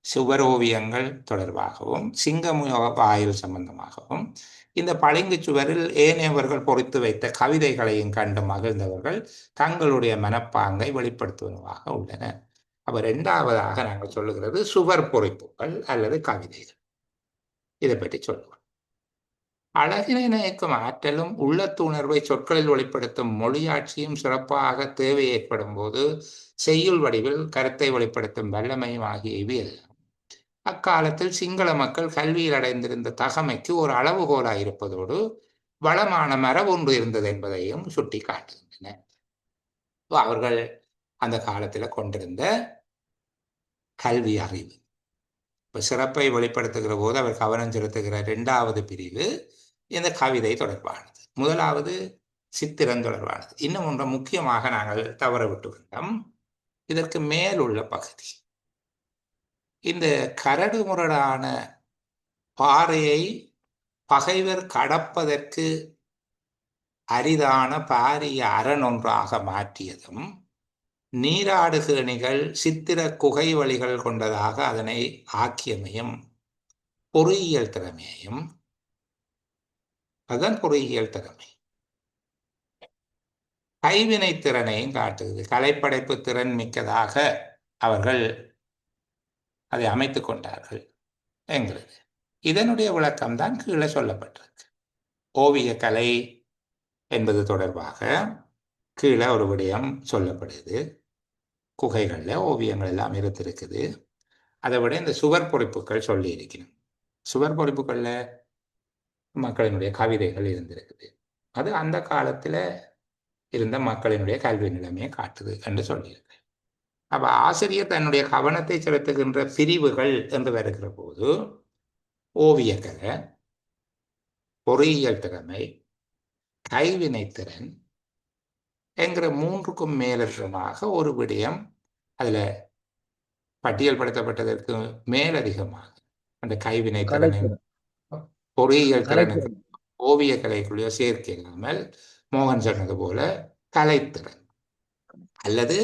சுவரோவியங்கள் தொடர்பாகவும் சிங்கமுக வாயில் சம்பந்தமாகவும் இந்த பளிங்கு சுவரில் ஏனையவர்கள் பொறித்து வைத்த கவிதைகளையும் கண்டு மகிழ்ந்தவர்கள் தங்களுடைய மனப்பாங்கை வெளிப்படுத்துவதாக உள்ளனர். அப்ப இரண்டாவதாக நாங்கள் சொல்லுகிறது சுவர் பொறிப்புகள் அல்லது கவிதைகள். இதை பற்றி சொல்லுவோம். அழகினை நினைக்கும் ஆற்றலும் உள்ளத்துணர்வை சொற்களில் வெளிப்படுத்தும் மொழியாட்சியும் சிறப்பாக தேவை ஏற்படும் போது செய்யுள் வடிவில் கருத்தை வெளிப்படுத்தும் வல்லமையும் ஆகிய இவையெல்லாம் அக்காலத்தில் சிங்கள மக்கள் கல்வியில் அடைந்திருந்த தகமைக்கு ஒரு அளவுகோலாக இருப்பதோடு வளமான மரபொன்று இருந்தது என்பதையும் சுட்டி காட்டுகின்றன. அவர்கள் அந்த காலத்தில் கொண்டிருந்த கல்வி அறிவு. இப்போ சிறப்பை வெளிப்படுத்துகிற போது அவர் கவனம் செலுத்துகிற இரண்டாவது பிரிவு இந்த கவிதை தொடர்பானது. முதலாவது சித்திரம் தொடர்பானது. இன்னும் ஒன்று முக்கியமாக நாங்கள் தவற விட்டுவிட்டோம். இதற்கு மேலுள்ள பகுதி, இந்த கரடு முரடான பாறையை பகைவர் கடப்பதற்கு அரிதான பாரிய அரண் ஒன்றாக மாற்றியதும், நீராடுகேணிகள் சித்திர குகை வழிகள் கொண்டதாக அதனை ஆக்கியமையும் பொறியியல் திறமையையும், அதன் பொறியியல் திறமை கைவினை திறனையும் காட்டுகிறது. கலைப்படைப்பு திறன் மிக்கதாக அவர்கள் அதை அமைத்துக் கொண்டார்கள் என்கிறது. இதனுடைய விளக்கம் தான் கீழே சொல்லப்பட்டிருக்கு. ஓவிய கலை என்பது தொடர்பாக கீழே ஒரு விடயம் சொல்லப்படுது. குகைகளில் ஓவியங்கள் எல்லாம் இருந்திருக்குது. அதை விட இந்த சுவர் பொறிப்புகள் சொல்லி இருக்கணும். சுவர் பொறிப்புகளில் மக்களினுடைய கவிதைகள் இருந்திருக்குது. அது அந்த காலத்தில் இருந்த மக்களினுடைய கல்வி நிலைமையை காட்டுது என்று சொல்லியிருக்கு. அப்ப ஆசிரியர் தன்னுடைய கவனத்தை செலுத்துகின்ற பிரிவுகள் என்று வருகிற போது ஓவியக்கலை, பொறியியல் திறமை, கைவினைத்திறன் என்கிற மூன்றுக்கும் மேலதிகமாக ஒரு விடயம் அதுல பட்டியல் படுத்தப்பட்டதற்கு மேலதிகமாக அந்த கைவினைத்திறனின் பொறியியல் திறனுக்கு ஓவிய கலைக்குள்ளே சேர்க்காமல் மோகன் சொன்னது போல கலைத்திறன் அல்லது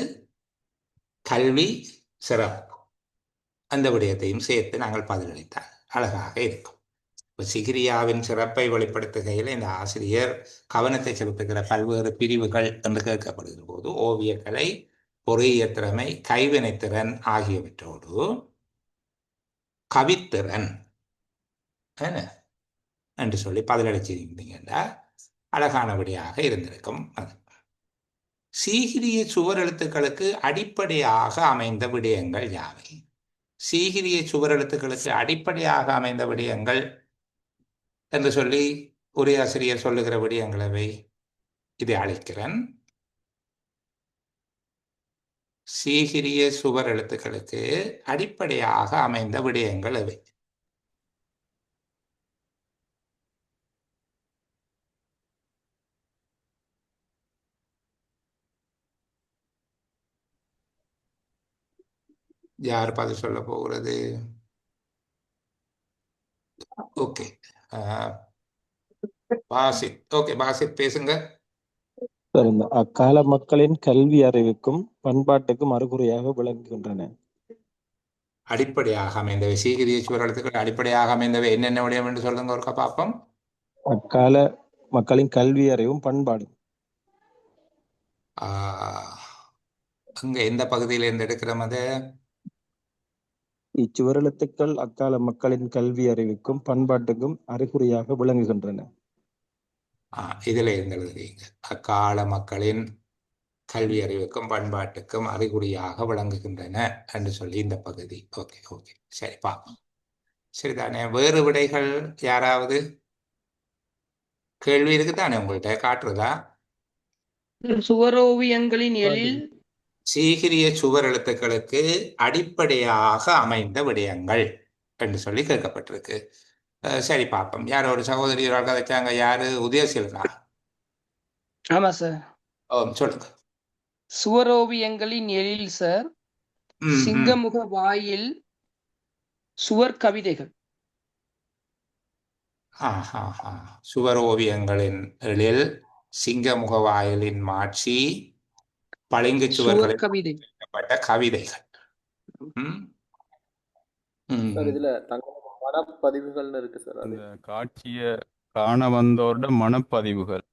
கல்வி சிறப்பு அந்த விடயத்தையும் சேர்த்து நாங்கள் பதிலளித்தால் அழகாக இருக்கும். இப்போ சிகிரியாவின் சிறப்பை வெளிப்படுத்துகையில் இந்த ஆசிரியர் கவனத்தை செலுத்துகிற பல்வேறு பிரிவுகள் என்று கேட்கப்படுகிற போது ஓவியக்கலை, பொறியியல் திறமை, கைவினைத்திறன் ஆகியவற்றோடு கவித்திறன் என்று சொல்லி பதிலளிச்சிருந்தீங்கன்னா அழகானபடியாக இருந்திருக்கும். அது சீகிரிய சுவர் எழுத்துக்களுக்கு அடிப்படையாக அமைந்த விடயங்கள் யாவை? சீகிரிய சுவர் எழுத்துக்களுக்கு அடிப்படையாக அமைந்த விடயங்கள் என்று சொல்லி உரையாசிரியர் சொல்லுகிற விடயங்களவை இதை அழைக்கிறேன். சீகிரிய சுவர் எழுத்துக்களுக்கு அடிப்படையாக அமைந்த விடயங்கள் அவை. யார் பதில் சொல்ல போகிறது? ஓகே, பாசித். ஓகே, பாசித் பேசுங்க. சார், இந்த அக்கால மக்களின் கல்வி அறிவுக்கும் பண்பாட்டுக்கும் அறிகுறியாக விளங்குகின்றன. அடிப்படையாக அமைந்தவை சீகிரிய சுவரெழுத்துக்கள் அடிப்படையாக அமைந்தவை என்னென்ன விடயம் என்று சொல்லுங்க ஒருக்கா பார்ப்போம். அக்கால மக்களின் கல்வி அறிவும் பண்பாடும். அங்க எந்த பகுதியில இருந்து எடுக்கிறோம் அது? இச்சுவரெழுத்துக்கள் அக்கால மக்களின் கல்வி அறிவுக்கும் பண்பாட்டுக்கும் அறிகுறியாக விளங்குகின்றன. இதுல இருந்து எழுதுறீங்க. அக்கால மக்களின் கல்வி அறிவுக்கும் பண்பாட்டுக்கும் அறிகுறியாக விளங்குகின்றன என்று சொல்லி இந்த பகுதி. ஓகே ஓகே, சரி பார்ப்போம். சரிதானே? வேறு விடைகள் யாராவது? கேள்வி இருக்குதானே உங்கள்கிட்ட? காட்டுறதா? சுவரோவியங்களின் எழில் சீகிரிய சுவர் எழுத்துக்களுக்கு அடிப்படையாக அமைந்த விடயங்கள் என்று சொல்லி கேட்கப்பட்டிருக்கு. சரி பார்ப்போம். யார் ஒரு சகோதரி கதைச்சாங்க? யாரு? உதயசீலனா? ஆமா சார். சொல்லுங்க. சுவரோவியங்களின் எழில் சார். சிங்கமுக வாயில் சுவர் கவிதைகள். சுவர் ஓவியங்களின் எழில், சிங்கமுக வாயிலின் மாட்சி, பளிங்கு சுவர்களில் கவிதைகள். கவிதைகள். சார் இதுல தங்களோட மனப்பதிவுகள்னு இருக்கு சார். அந்த காட்சிய காண வந்தோட மனப்பதிவுகள்.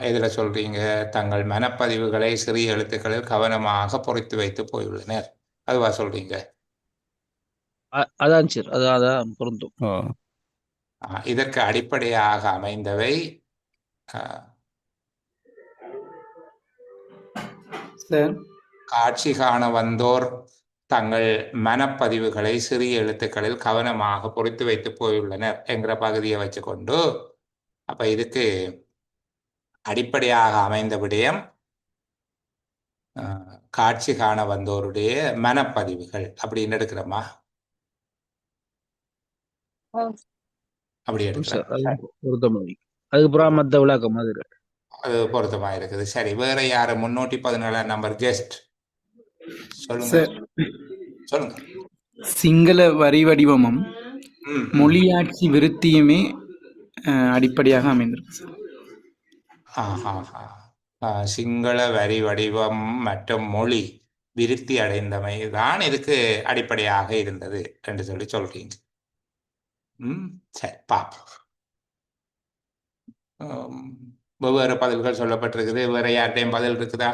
எதுல சொல்றீங்க? தங்கள் மனப்பதிவுகளை சிறிய எழுத்துக்களில் கவனமாக பொறித்து வைத்து போயுள்ளனர், அதுவா சொல்றீங்க? அதான் சார், அதான் பொருந்தும். இதற்கு அடிப்படையாக அமைந்தவை காட்சி காண வந்தோர் தங்கள் மனப்பதிவுகளை சிறிய எழுத்துக்களில் கவனமாக பொறித்து வைத்து போயுள்ளனர் என்கிற பகுதியை வச்சுக்கொண்டு, அப்ப இதுக்கு அடிப்படையாக அமைந்த விடயம் காட்சி காண வந்தோருடைய மனப்பதிவுகள் அப்படின்னு எடுக்கிறோமா? அப்படி எடுக்கிறோம். அதுக்கப்புறம் மத்த விளக்கம் அது பொருத்தமா இருக்குது. சரி, வேற யாரு? 317 நம்பர் கெஸ்ட் சொல்லுங்க. சொல்லுங்க. சிங்கள வரி வடிவமும் மொழியாட்சி விருத்தியுமே அடிப்படையாக அமைந்திருக்கு சார். சிங்கள வரி வடிவம் மற்றும் மொழி விருத்தி அடைந்தமை தான் இதுக்கு அடிப்படையாக இருந்தது என்று சொல்லி சொல்றீங்க. சரி பாப்போம். வெவ்வேறு பதில்கள் சொல்லப்பட்டிருக்குது. வேற யார்கிட்டையும் பதில் இருக்குதா?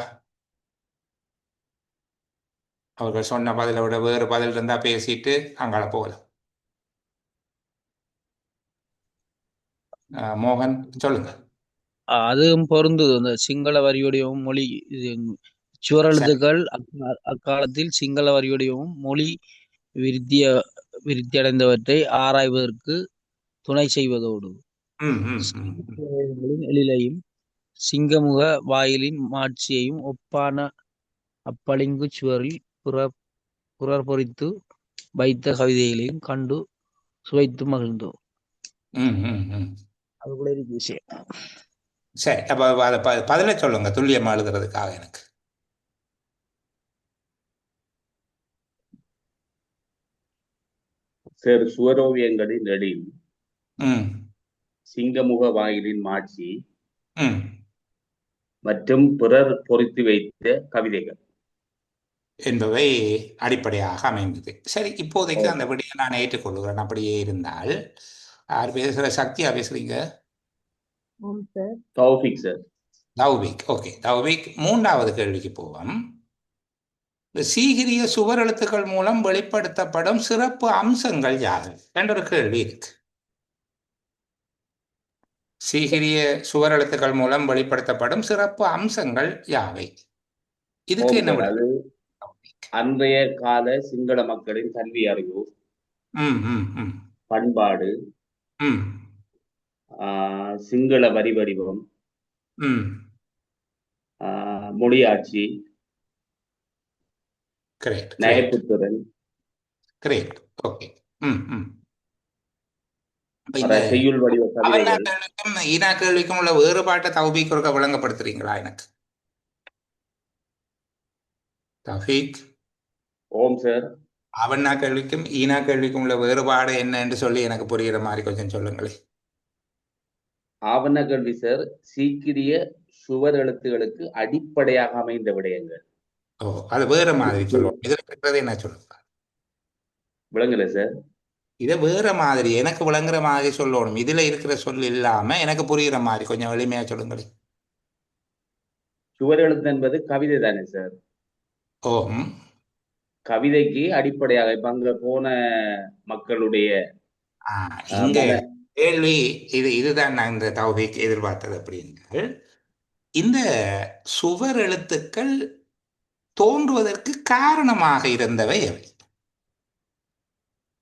அவர்கள் சொன்ன பதிலை விட வேறு பதில் இருந்தா பேசிட்டு அங்கால போகலாம். மோகன் சொல்லுங்க. அதுவும் பொருந்தது. அந்த சிங்கள வரியுடையவும் மொழி சுவரெழுத்துக்கள் அக்காலத்தில் சிங்கள வரியுடையவும் மொழி விருத்தி அடைந்தவற்றை ஆராய்வதற்கு துணை செய்வதோடு எழிலையும் சிங்கமுக வாயிலின் மாட்சியையும் ஒப்பான அப்பளிங்கு சுவரில் புறர் பொறித்து வைத்த கவிதைகளையும் கண்டு சுவைத்து மகிழ்ந்தோம். அது கூட இருக்கு விஷயம். சரி, அப்ப அதை பதில சொல்லுங்க துல்லியமா எழுதுறதுக்காக. எனக்கு சார், சுவரோவியங்களின் எழில், சிங்கமுக வாயிலின் மாட்சி மற்றும் பிறர் பொறித்து வைத்த கவிதைகள் என்பவை அடிப்படையாக அமைந்தது. சரி, இப்போதைக்கு அந்த விடையை நான் ஏற்றுக்கொள்கிறேன். அப்படியே இருந்தால் யார் பேசுற? சக்தியா பேசுறீங்க? தௌஃபிக் சார். தௌபிக். ஓகே தௌபிக், மூன்றாவது கேள்விக்கு போவோம். சீகிரிய சுவர் எழுத்துக்கள் மூலம் வெளிப்படுத்தப்படும் சிறப்பு அம்சங்கள் யாரு என்ற ஒரு கேள்வி இருக்கு. சீகிரிய சுவர் எழுத்துக்கள் மூலம் வெளிப்படுத்தப்படும் சிறப்பு அம்சங்கள் யாவை? இதுக்கு என்ன? அன்றைய கால சிங்கள மக்களின் கல்வி அறிவு, பண்பாடு, சிங்கள வரி வடிவம், மொழியாட்சி, நயப்புத்திறன். செய்யுள் வடிவ கவிதைகள். ஈனா கேள்விக்கும் உள்ள வேறுபாட்டை தௌபிக் விளங்கப்படுத்துறீங்களா? எனக்கு தஃபீக், ஓம் சார். அவன்னா கேள்விக்கும் ஈனா கேள்விக்கும் உள்ள வேறுபாடு என்ன என்று சொல்லி எனக்கு புரிகிற மாதிரி கொஞ்சம் சொல்லுங்களேன். ஆவண கல்வி சார் சீக்கிரிய சுவர் எழுத்துகளுக்கு அடிப்படையாக அமைந்த விடயங்கள். ஓ, அது வேற மாதிரி சொல்லுவோம். இதுல இருக்கிறது என்ன சொல்லுங்க, விளங்கல சார்? இதை வேற மாதிரி எனக்கு விளங்குற மாதிரி சொல்லணும். இதுல இருக்கிற சொல் இல்லாம எனக்கு புரிகிற மாதிரி கொஞ்சம் எளிமையா சொல்லுங்களேன். சுவர் எழுத்து என்பது கவிதை தானே சார்? ஓ, கவிதைக்கு அடிப்படையாக இப்ப அங்க போன மக்களுடைய இங்க கேள்வி இதுதான் நான் இந்த தௌஃபீக் எதிர்பார்த்தது. அப்படின்னு இந்த சுவர் எழுத்துக்கள் தோன்றுவதற்கு காரணமாக இருந்தவை எவை?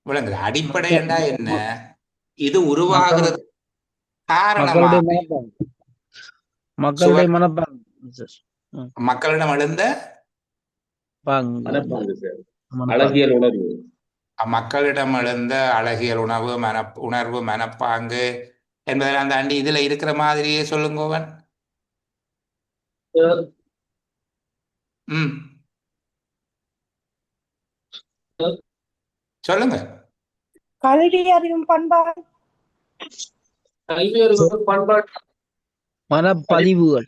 விளங்குது. அடிப்படை என்றா என்ன? இது உருவாகிறது காரணமாக மக்களிடம் எழுந்த அழகியல் உணர்வு, மக்களிடம் எழுந்த அழகியல் உணர்வு மனப்பாங்கு என்பதெல்லாம் தாண்டி இதுல இருக்கிற மாதிரியே சொல்லுங்கோவன். சொல்லுங்க. கல்வி அறிவும் பண்பாடு, மனப்பதிவுகள்,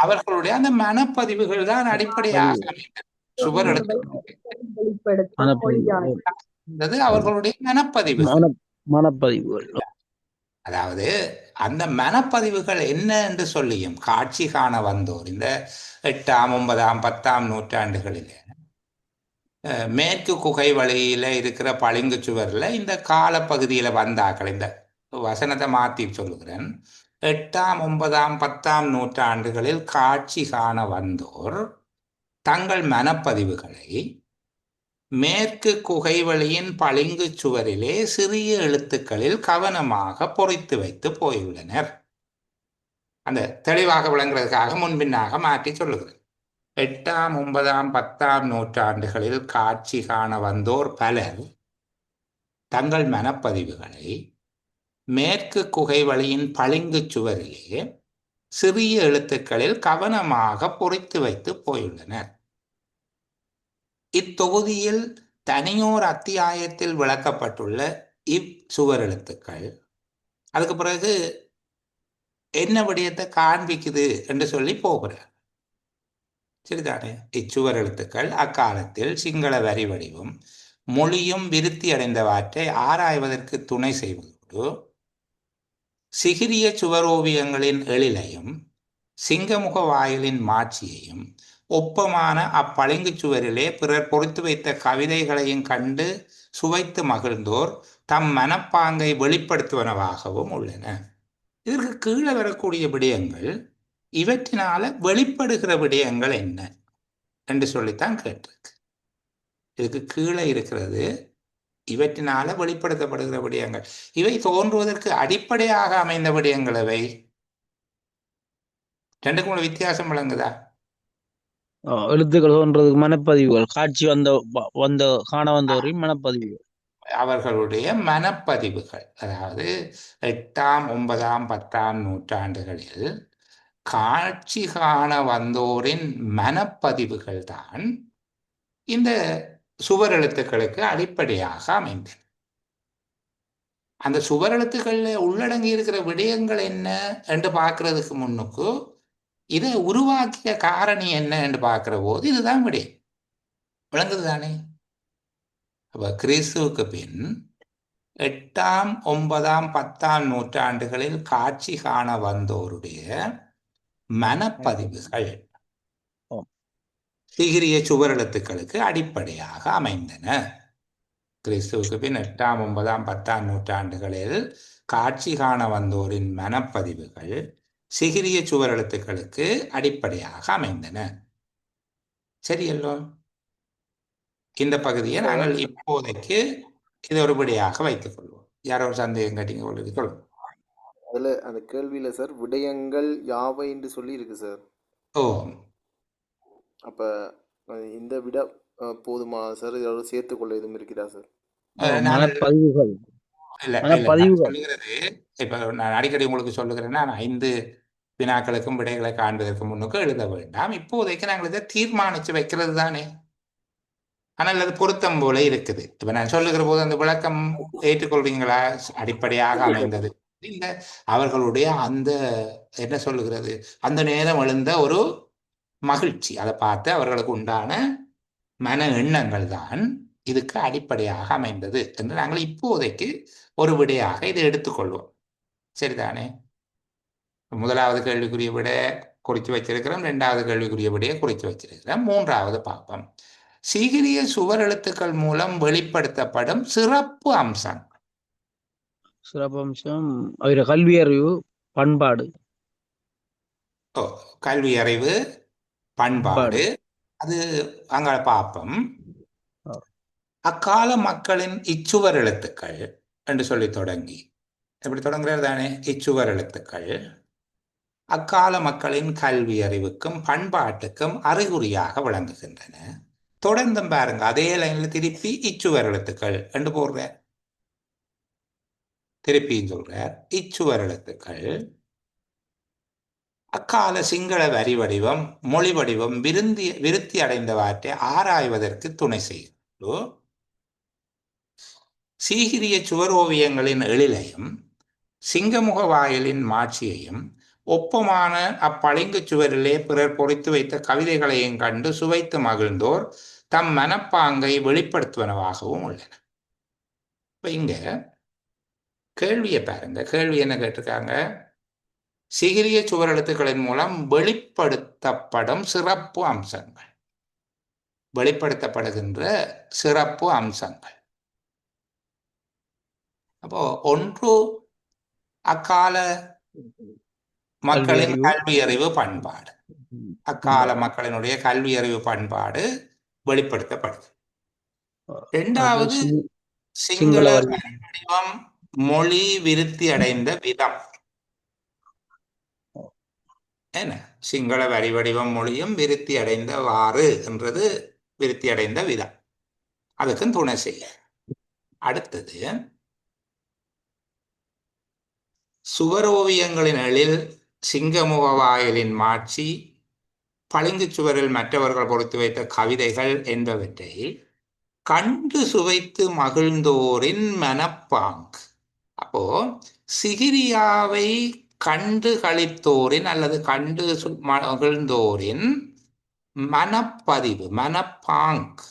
அவர்களுடைய அந்த மனப்பதிவுகள் தான் அடிப்படையாக சுவர் எழுத்து அவர்களுடைய மனப்பதிவுகள். அதாவது அந்த மனப்பதிவுகள் என்ன என்று சொல்லியும் காட்சி காண வந்தோர் இந்த 8ஆம் 9ஆம் 10ஆம் நூற்றாண்டுகளில் மேற்கு குகை வழியில இருக்கிற பளிங்கு சுவர்ல இந்த காலப்பகுதியில வந்தாக்கள், இந்த வசனத்தை மாற்றி சொல்லுகிறேன், 8ஆம் 9ஆம் 10ஆம் நூற்றாண்டுகளில் காட்சி காண வந்தோர் தங்கள் மனப்பதிவுகளை மேற்கு குகை வழியின் பளிங்கு சுவரிலே சிறிய எழுத்துக்களில் கவனமாக பொறித்து வைத்து போயுள்ளனர். அந்த தெளிவாக விளங்குறதுக்காக முன்பின்னாக மாற்றி சொல்லுகிறேன். 8ஆம் 9ஆம் 10ஆம் நூற்றாண்டுகளில் காட்சி காண வந்தோர் பலர் தங்கள் மனப்பதிவுகளை மேற்கு குகை வழியின் பளிங்கு சுவரிலே சிறிய எழுத்துக்களில் கவனமாக பொறித்து வைத்து போயுள்ளனர். இத்தொகுதியில் தனியோர் அத்தியாயத்தில் விளக்கப்பட்டுள்ள இச்சுவர் எழுத்துக்கள் அதுக்கு பிறகு என்ன விடயத்தை காண்பிக்குது என்று சொல்லி போகிறார். சரிதானே? இச்சுவர் எழுத்துக்கள் அக்காலத்தில் சிங்கள வரி வடிவும் மொழியும் விருத்தி அடைந்தவற்றை ஆராய்வதற்கு துணை செய்வதோடு சிகிரிய சுவரோவியங்களின் எழிலையும் சிங்கமுக வாயிலின் மாட்சியையும் ஒப்பமான அப்பளிங்கு சுவரிலே பிறர் பொறித்து வைத்த கவிதைகளையும் கண்டு சுவைத்து மகிழ்ந்தோர் தம் மனப்பாங்கை வெளிப்படுத்துவனவாகவும் உள்ளன. இதற்கு கீழே வரக்கூடிய விடயங்கள் இவற்றினால வெளிப்படுகிற விடயங்கள் என்ன என்று சொல்லித்தான் கேட்டிருக்கு. இதுக்கு கீழே இருக்கிறது இவற்றினால வெளிப்படுத்தப்படுகிற விடயங்கள். இவை தோன்றுவதற்கு அடிப்படையாக அமைந்த விடயங்கள் அவை. ரெண்டுக்கும் உள்ள வித்தியாசம் விளங்குதா? எழுத்துக்கள் தோன்றதுக்கு மனப்பதிவுகள், காட்சி வந்த காண வந்தவரின் மனப்பதிவுகள், அவர்களுடைய மனப்பதிவுகள். அதாவது 8ஆம் 9ஆம் 10ஆம் நூற்றாண்டுகளில் காட்சி காண வந்தோரின் மனப்பதிவுகள் தான் இந்த சுவர் எழுத்துக்களுக்கு அடிப்படையாக அமைந்தன. அந்த சுவர் எழுத்துக்கள்ல உள்ளடங்கி இருக்கிற விடயங்கள் என்ன என்று பார்க்கறதுக்கு முன்னுக்கு இதை உருவாக்கிய காரணி என்ன என்று பார்க்கிற போது இதுதான் விடயம். விளங்குது தானே? அப்ப கிறிஸ்துவுக்கு பின் 8ஆம் 9ஆம் 10ஆம் நூற்றாண்டுகளில் காட்சி காண வந்தோருடைய மனப்பதிவுகள் சிகிரிய சுவர் எழுத்துக்களுக்கு அடிப்படையாக அமைந்தன. கிறிஸ்துவுக்கு பின் 8ஆம் 9ஆம் 10ஆம் நூற்றாண்டுகளில் காட்சி காண வந்தோரின் மனப்பதிவுகள் சிகிரிய சுவர் எழுத்துக்களுக்கு அடிப்படையாக அமைந்தன. சரியல்லோ? இந்த பகுதியை நாங்கள் இப்போதைக்கு இது ஒருபடியாக வைத்துக் கொள்வோம். யாரோ ஒரு சந்தேகம் கேட்டீங்க உங்களுக்கு சொல்லுங்க. அதுல அந்த கேள்வியில சார் விடயங்கள் யாவை என்று சொல்லி இருக்கு சார். ஓ, அப்ப இந்த விட போதுமா சார்? இதோட சேர்த்துக்கொள்ள எதுவும் இருக்கிறா சார்? மனப்பதிவுகள் இல்ல, சொல்லுகிறது இப்ப நான் அடிக்கடி உங்களுக்கு சொல்லுகிறேன்னா 5 வினாக்களுக்கும் விடைகளை காண்பதற்கு முன்னுக்கு எழுத வேண்டாம். இப்போதைக்கு நாங்கள் இதை தீர்மானித்து வைக்கிறது தானே. ஆனால் அது பொருத்தம் போல இருக்குது. இப்ப நான் சொல்லுகிற போது அந்த விளக்கம் ஏற்றுக்கொள்வீங்களா? அடிப்படையாக அமைந்தது இல்ல, அவர்களுடைய அந்த என்ன சொல்லுகிறது, அந்த நேரம் எழுந்த ஒரு மகிழ்ச்சி, அதை பார்த்து அவர்களுக்கு உண்டான மன எண்ணங்கள் தான் இதுக்கு அடிப்படையாக அமைந்தது என்று நாங்கள் இப்போதைக்கு ஒரு விடையாக இதை எடுத்துக்கொள்வோம். சரிதானே? முதலாவது கேள்விக்குரிய விட குறித்து வச்சிருக்கிறோம், இரண்டாவது கேள்விக்குரிய விடையை குறித்து வச்சிருக்கிறோம். மூன்றாவது பார்ப்போம். சீகிரிய சுவர் எழுத்துக்கள் மூலம் வெளிப்படுத்தப்படும் சிறப்பு அம்சம். சிறப்பு அம்சம் அவர கல்வி அறிவு பண்பாடு. கல்வி அறிவு பண்பாடு, அது அங்க பார்ப்போம். அக்கால மக்களின் இச்சுவர் எழுத்துக்கள் என்று சொல்லி தொடங்கி, எப்படி தொடங்குறது தானே, இச்சுவர் எழுத்துக்கள் அக்கால மக்களின் கல்வி அறிவுக்கும் பண்பாட்டுக்கும் அறிகுறியாக விளங்குகின்றன. தொடர்ந்தும் பாருங்க, அதே லைன்ல திருப்பி இச்சுவர் எழுத்துக்கள் என்று போடுறார், திருப்பியும் சொல்றார் இச்சுவர் எழுத்துக்கள் அக்கால சிங்கள வரி வடிவம் மொழி வடிவம் விருத்தி அடைந்தவற்றை ஆராய்வதற்கு துணை செய்கிறது. சீகிரிய சுவரோவியங்களின் எழிலையும் சிங்கமுக வாயிலின் மாட்சியையும் ஒப்பமான அப்பளிங்கு சுவரிலே பிறர் பொறித்து வைத்த கவிதைகளையும் கண்டு சுவைத்து மகிழ்ந்தோர் தம் மனப்பாங்கை வெளிப்படுத்துவனவாகவும் உள்ளன. இப்ப இங்க கேள்வியை பாருங்க. கேள்வி என்ன கேட்டிருக்காங்க? சிகிரிய சுவர் எழுத்துக்களின் மூலம் வெளிப்படுத்தப்படும் சிறப்பு அம்சங்கள், வெளிப்படுத்தப்படுகின்ற சிறப்பு அம்சங்கள். அப்போ ஒன்று அக்கால மக்களின் கல்வி அறிவு பண்பாடு, அக்கால மக்களினுடைய கல்வி அறிவு பண்பாடு வெளிப்படுத்தப்படுது. இரண்டாவது சிங்கள வடிவம் மொழி விருத்தி அடைந்த விதம். என்ன சிங்கள வரி வடிவம் மொழியும் விருத்தி அடைந்தவாறு என்றது விருத்தி அடைந்த விதம், அதுக்கும் துணை செய்ய. அடுத்தது சுவரோவியங்களின் எழில் சிங்கமுக வாயிலின் மாட்சி பளிங்கு சுவரில் மற்றவர்கள் பொறுத்து வைத்த கவிதைகள் என்பவற்றை கண்டு சுவைத்து மகிழ்ந்தோரின் மனப்பாங்கு. அப்போ சிகிரியாவை கண்டு களித்தோரின் அல்லது கண்டு மகிழ்ந்தோரின் மனப்பதிவு மனப்பாங்கு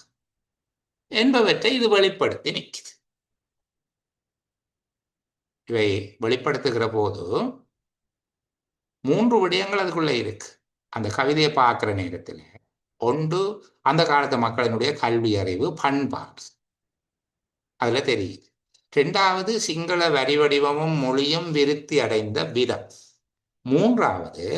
என்பவற்றை இது வெளிப்படுத்தி நிற்குது. இவை வெளிப்படுத்துகிற போது மூன்று விடயங்கள் அதுக்குள்ள இருக்கு. அந்த கவிதையை பார்க்கிற நேரத்தில் ஒன்று அந்த காலத்து மக்களினுடைய கல்வி அறிவு பண்பாடு அதுல தெரியுது. இரண்டாவது சிங்கள வரி வடிவமும் மொழியும் விருத்தி அடைந்த விதம். மூன்றாவது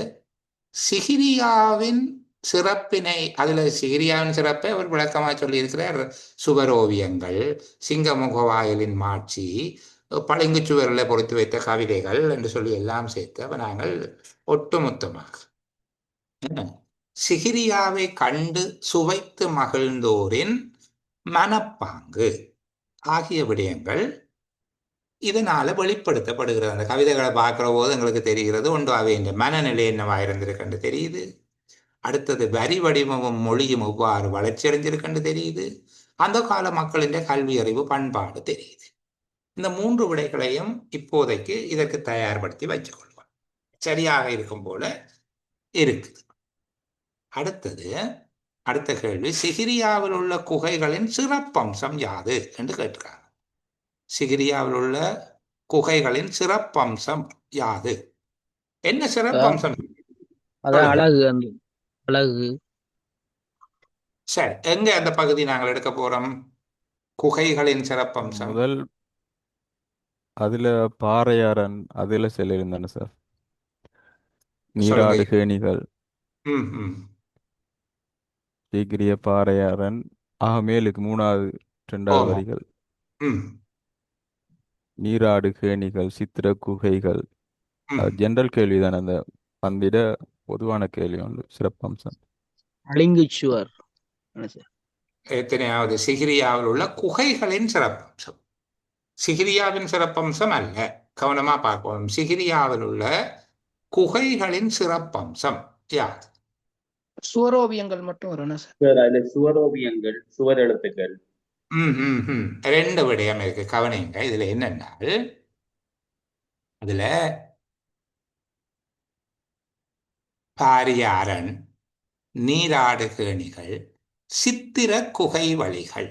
சிகிரியாவின் சிறப்பினை, அதுல சிகிரியாவின் சிறப்பை அவர் விளக்கமாக சொல்லியிருக்கிறார். சுவரோவியங்கள், சிங்கமுக வாயிலின் மாட்சி, பளிங்கு சுவரில் பொறுத்து வைத்த கவிதைகள் என்று சொல்லி எல்லாம் சேர்த்து அப்ப நாங்கள் ஒட்டுமொத்தமாக சிகிரியாவை கண்டு சுவைத்து மகிழ்ந்தோரின் மனப்பாங்கு ஆகிய விடயங்கள் இதனால வெளிப்படுத்தப்படுகிறது. அந்த கவிதைகளை பார்க்கிற போது எங்களுக்கு தெரிகிறது ஒன்று அவை இந்த மனநிலை என்னவாயிருந்திருக்கன்று தெரியுது. அடுத்தது வரி வடிவமும் மொழியும் எவ்வாறு வளர்ச்சி அடைஞ்சிருக்கன்று தெரியுது. அந்த கால மக்களின் கல்வி அறிவு பண்பாடு தெரியுது. இந்த மூன்று விடைகளையும் இப்போதைக்கு இதற்கு தயார்படுத்தி வச்சுக்கொள்வோம். சரியாக இருக்கும் போல இருக்குது. அடுத்தது அடுத்த கேள்வி, சிகிரியாவில் உள்ள குகைகளின் சிறப்பம்சம் யாது என்று கேட்டிருக்காங்க. சிகிரியாவில் உள்ள குகைகளின் சிறப்பம்சம் யாது? என்ன சிறப்பம்சம்? அழகு. சரி, எங்க அந்த பகுதி நாங்கள் எடுக்க போறோம்? குகைகளின் சிறப்பம்சம் முதல் அதுல பாறையாரன் அதுல சொல்லியிருந்தானே சார், நீராடு கேணிகள், சீக்கிரிய பாறையாரன் மேலுக்கு மூணாவது இரண்டாவது வரிகள், நீராடு கேணிகள், சித்திர குகைகள். ஜெனரல் கேள்விதான், அந்த பந்திட பொதுவான கேள்வி ஒன்று. சிறப்பம்சம் பளிங்குச்சுவர். எத்தனையாவது சிகிரியாவில் உள்ள குகைகளின் சிறப்பம்சம். சிகிரியாவின் சிறப்பம்சம் அல்ல, கவனமா பார்க்கணும். சிகிரியாவில் உள்ள குகைகளின் சிறப்பம்சம் யாது? சுவரோவியங்கள் மட்டும் வரணும் சார். சார் அதுல சுவரோவியங்கள், சுவர் எழுத்துக்கள். ரெண்டு விடயம் இருக்கு, கவனிங்க. இதுல என்னென்னால், அதுல பாரிய அரண், நீராடு கேணிகள், சித்திர குகை வழிகள்,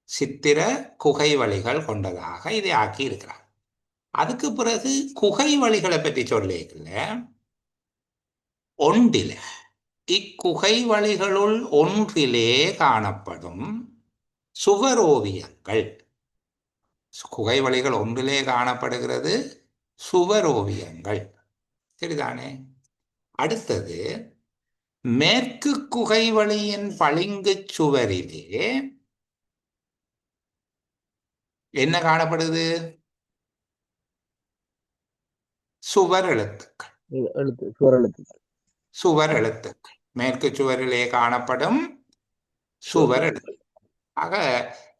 சித்திர குகை வழிகள் கொண்டதாக இதை ஆக்கி இருக்கிறார். அதுக்கு பிறகு குகை வழிகளை பற்றி சொல்லிக்கல, ஒன்றில இக்குகை வழிகளுள் ஒன்றிலே காணப்படும் சுவரோவியங்கள். குகை வழிகள் ஒன்றிலே காணப்படுகிறது சுவரோவியங்கள், சரிதானே? அடுத்தது, மேற்கு குகை வழியின் பளிங்கு சுவரிலே என்ன காணப்படுது? சுவர் எழுத்துக்கள். சுவர் எழுத்துக்கள் மேற்கு சுவரிலே காணப்படும் சுவர் எழுத்துக்கள். ஆக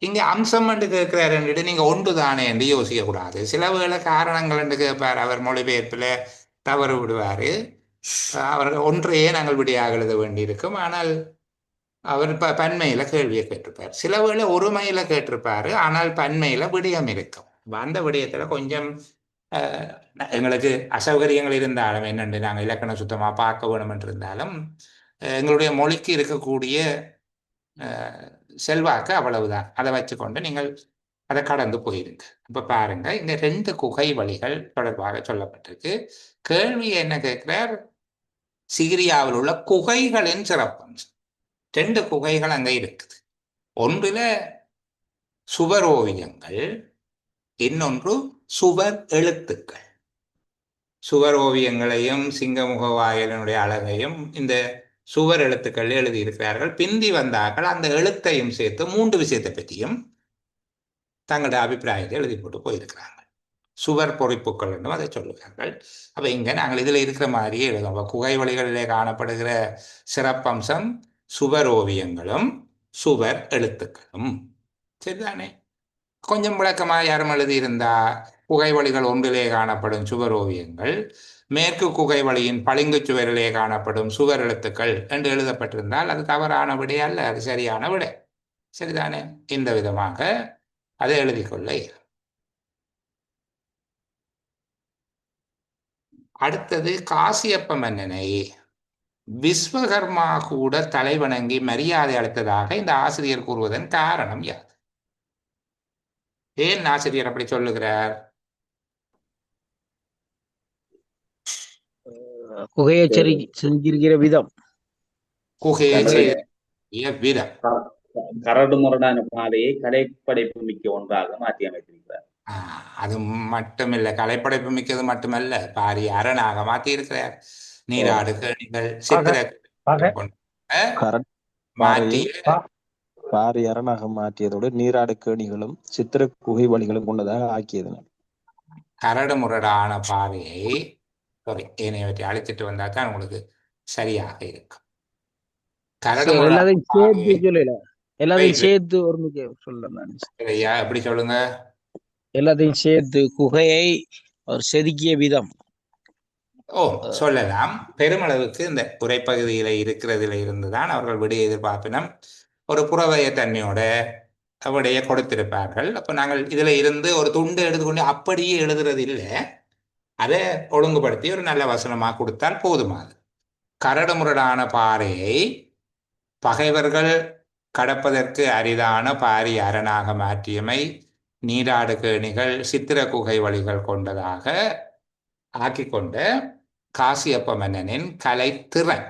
இங்க அம்சம் என்று கேட்கிறாரு, நீங்க ஒன்று தானே என்று யோசிக்க கூடாது. சில வேளை காரணங்கள் என்று கேட்பார், அவர் மொழிபெயர்ப்புல தவறு விடுவாரு. அவர்கள் ஒன்றையே நாங்கள் விடையாக எழுத வேண்டியிருக்கும். ஆனால் அவர் பன்மையில கேள்வியை கேட்டிருப்பார். சில வேளை ஒருமையில கேட்டிருப்பாரு, ஆனால் பன்மையில விடயம் இருக்கும். அந்த விடயத்துல கொஞ்சம் எங்களுக்கு அசௌகரியங்கள் இருந்தாலும், என்னென்று நாங்கள் இலக்கண சுத்தமா பார்க்க வேணும் என்று இருந்தாலும், எங்களுடைய மொழிக்கு இருக்கக்கூடிய செல்வாக்கு அவ்வளவுதான். அதை வச்சுக்கொண்டு நீங்கள் அதை கடந்து போயிருங்க. இப்ப பாருங்க, இங்க 2 குகை வழிகள் தொடர்பாக சொல்லப்பட்டிருக்கு. கேள்வி என்ன கேட்கிறார்? சிகிரியாவில் உள்ள குகைகளின் சிறப்பம்சம். 2 குகைகள் அங்க இருக்குது. ஒன்றுல சுவரோவியங்கள், இன்னொன்று சுவர் எழுத்துக்கள். சுவர் ஓவியங்களையும் சிங்கமுக வாயிலினுடைய அழகையும் இந்த சுவர் எழுத்துக்கள் எழுதியிருக்கிறார்கள். பிந்தி வந்தார்கள் அந்த எழுத்தையும் சேர்த்து 3 விஷயத்தை பற்றியும் தங்களுடைய அபிப்பிராயத்தை எழுதி போட்டு போயிருக்கிறாங்க. சுவர் பொறிப்புகள் என்றும் அதை சொல்லுகிறார்கள். அப்ப இங்க நாங்கள் இதுல இருக்கிற மாதிரியே எழுதுவோம். குகை வழிகளிலே காணப்படுகிற சிறப்பம்சம் சுவர் ஓவியங்களும் சுவர் எழுத்துக்களும், சரிதானே? கொஞ்சம் விளக்கமாக யாரும் எழுதியிருந்தா, குகை வழிகள் ஒன்றிலே காணப்படும் சுவர் ஓவியங்கள், மேற்கு குகை வழியின் பளிங்கு சுவரிலே காணப்படும் சுவர் எழுத்துக்கள் என்று எழுதப்பட்டிருந்தால் அது தவறான விடை அல்ல, அது சரியான விடை, சரிதானே? இந்த விதமாக அதை எழுதி கொள்ள. அடுத்தது, காசியப்ப மன்னனை விஸ்வகர்மா கூட தலைவணங்கி மரியாதை அளித்ததாக இந்த ஆசிரியர் கூறுவதன் காரணம் யாது? ஏன் ஆசிரியர் அப்படி சொல்லுகிறார்? குகையை செஞ்சிருக்கிற விதம், குகையை செய்ய விதம், கரடு முரடான பாதையை கலைப்படைப்பு மிக்க ஒன்றாக மாற்றி அமைத்திருக்கிறார். அது மட்டுமில்லை, கலைப்படைப்பு மிக்கது மட்டுமல்ல, பாரிய அரணாக மாற்றி இருக்கிறார். நீராடு கேணிகள் சித்திர மாற்றி பாரிய அரணாக மாற்றியதோடு நீராடு கேணிகளும் சித்திர குகை வழிகளும் கொண்டதாக ஆக்கியது. கரடு முரடான பாதையை ஏனையவற்றை அழைச்சிட்டு வந்தா தான் உங்களுக்கு சரியாக இருக்கும். கரடு எல்லாத்தையும் சேர்த்து ஒரு சொல்லலாம். எப்படி சொல்லுங்க? எல்லாத்தையும் சேர்த்து குகையை ஒரு செதுக்கிய விதம் சொல்லலாம். பெருமளவுக்கு இந்த உரைப்பகுதியில இருக்கிறதுல இருந்துதான் அவர்கள் விடைய எதிர்பார்ப்பினம் ஒரு புறவய தன்மையோட விடைய கொடுத்திருப்பார்கள். அப்ப நாங்கள் இதுல இருந்து ஒரு துண்டு எடுத்துக்கொண்டு அப்படியே எழுதுறது இல்லை, அதை ஒழுங்குபடுத்தி ஒரு நல்ல வசனமா கொடுத்தால் போதுமாது. கரடு முரடான பாறையை பகைவர்கள் கடப்பதற்கு அரிதான பாரிய அரணாக மாற்றியமை, நீராடு கேணிகள் சித்திர குகை வழிகள் கொண்டதாக ஆக்கிக்கொண்ட காசியப்ப மன்னனின் கலைத்திறன்,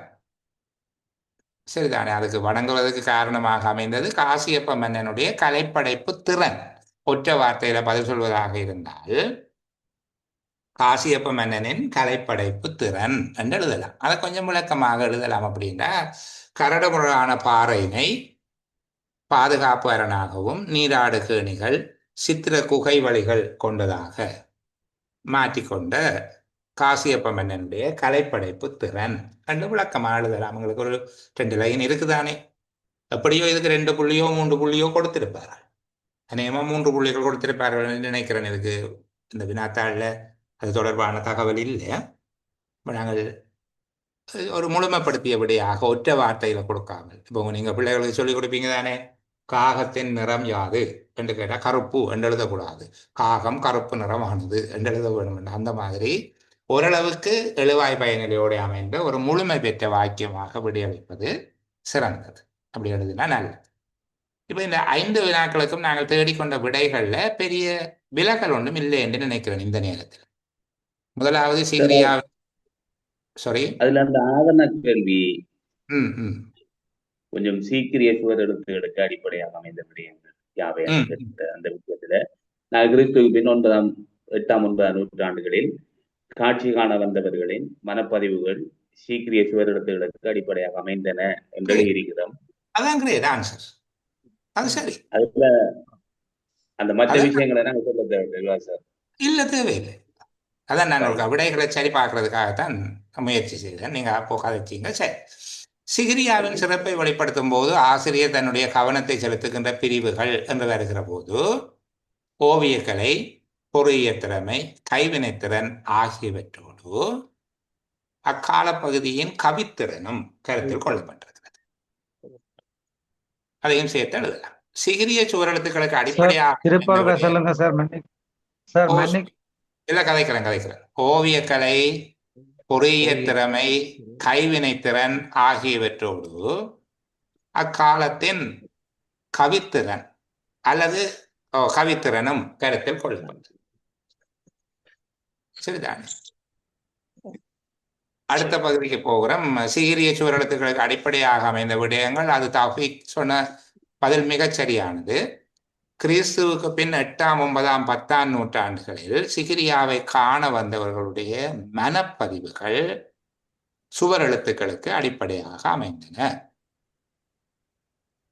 சரிதானே? அதுக்கு வணங்குவதற்கு காரணமாக அமைந்தது காசியப்ப மன்னனுடைய கலைப்படைப்பு திறன். ஒற்றை வார்த்தையில பதில் சொல்வதாக இருந்தால் காசியப்ப மன்னனின் கலைப்படைப்பு திறன் என்று எழுதலாம். அதை கொஞ்சம் விளக்கமாக எழுதலாம். அப்படின்னா, கரடுமுரடான பாறையினை பாதுகாப்பு அரணாகவும் நீராடு கேணிகள் சித்திர குகை வழிகள் கொண்டதாக மாற்றிக்கொண்ட காசியப்ப மன்னனுடைய கலைப்படைப்பு திறன் என்று விளக்கமாக எழுதலாம். உங்களுக்கு ஒரு 2 லைன் இருக்குதானே? எப்படியோ இதுக்கு 2 புள்ளியோ 3 புள்ளியோ கொடுத்திருப்பார்கள். அநேகமா 3 புள்ளிகள் கொடுத்திருப்பார்கள் நினைக்கிறேன். இதுக்கு இந்த வினாத்தாள்ல அது தொடர்பான தகவல் இல்லை. நாங்கள் ஒரு முழுமைப்படுத்தியபடியாக ஒற்றை வார்த்தையில கொடுக்காமல், இப்போ நீங்க பிள்ளைகளுக்கு சொல்லிக் கொடுப்பீங்க தானே, காகத்தின் நிறம் யாது என்று கேட்டால் கருப்பு என்று எழுதக்கூடாது, காகம் கருப்பு நிறமானது என்று எழுத வேண்டும். அந்த மாதிரி ஓரளவுக்கு எழுவாய் பயனிலையோடு அமைந்த ஒரு முழுமை பெற்ற வாக்கியமாக விடையளிப்பது சிறந்தது. அப்படி எழுதினா நல்லது. இப்போ இந்த 5 வினாக்களுக்கும் நாங்கள் தேடிக்கொண்ட விடைகள்ல பெரிய விலகல் ஒன்றும் இல்லை என்று நினைக்கிறேன் இந்த நேரத்தில். முதலாவது சிகிரியா, சாரி, அதுல அந்த ஆவண கேள்வி கொஞ்சம் சீக்கிரிய சுவர் எழுத்துகளுக்கு அடிப்படையாக அமைந்த விடயங்கள் யாவை அந்த விஷயத்துல நான் கிறிஸ்துவுக்கு பின் 8ஆம் 9ஆம் நூற்றாண்டுகளில் காட்சி காண வந்தவர்களின் மனப்பதிவுகள் சீக்கிரிய சுவர் எழுத்துகளுக்கு அடிப்படையாக அமைந்தன என்று இருக்கிறோம். அதான் கிரேட் ஆன்சர். அது சரி. அதுல அந்த மற்ற விஷயங்களை நாங்கள் சொல்ல தேவையில்லை சார். இல்ல, தேவையில்லை. அதான் நான் ஒரு விடைகளை சரி பார்க்கறதுக்காகத்தான் முயற்சி செய்தேன். நீங்க அப்போ கதைச்சிங்க. சரி. சிகிரியாவின் சிறப்பை வெளிப்படுத்தும் போது ஆசிரியர் தன்னுடைய கவனத்தை செலுத்துகின்ற பிரிவுகள் என்று வருகிற போது ஓவியக்கலை, பொறியியல் திறமை, கைவினைத்திறன் ஆகியவற்றோடு அக்கால பகுதியின் கவித்திறனும் கருத்தில் கொள்ளப்பட்டிருக்கிறது. அதையும் சேர்த்து எழுதலாம். சிகிரிய சுவரெழுத்துக்களுக்கு அடிப்படையாக சொல்லுங்க சார். இல்ல, கதைக்கிறேன். ஓவியக்கலை, பொறியியல் திறமை, கைவினைத்திறன் ஆகியவற்றோடு அக்காலத்தின் கவித்திறன் அல்லது கவித்திறனும் கருத்தில் கொள்ளப்பட்டது. சரிதானே? அடுத்த பகுதிக்கு போகிறோம். சிகிரிய சுவரெழுத்துக்களுக்கு அடிப்படையாக அமைந்த விடயங்கள். அது தௌஃபீக் சொன்ன பதில் மிகச் சரியானது. கிறிஸ்துவுக்கு பின் 8ஆம் 9ஆம் 10ஆம் நூற்றாண்டுகளில் சிகிரியாவை காண வந்தவர்களுடைய மனப்பதிவுகள் சுவரெழுத்துக்களுக்கு அடிப்படையாக அமைந்தன.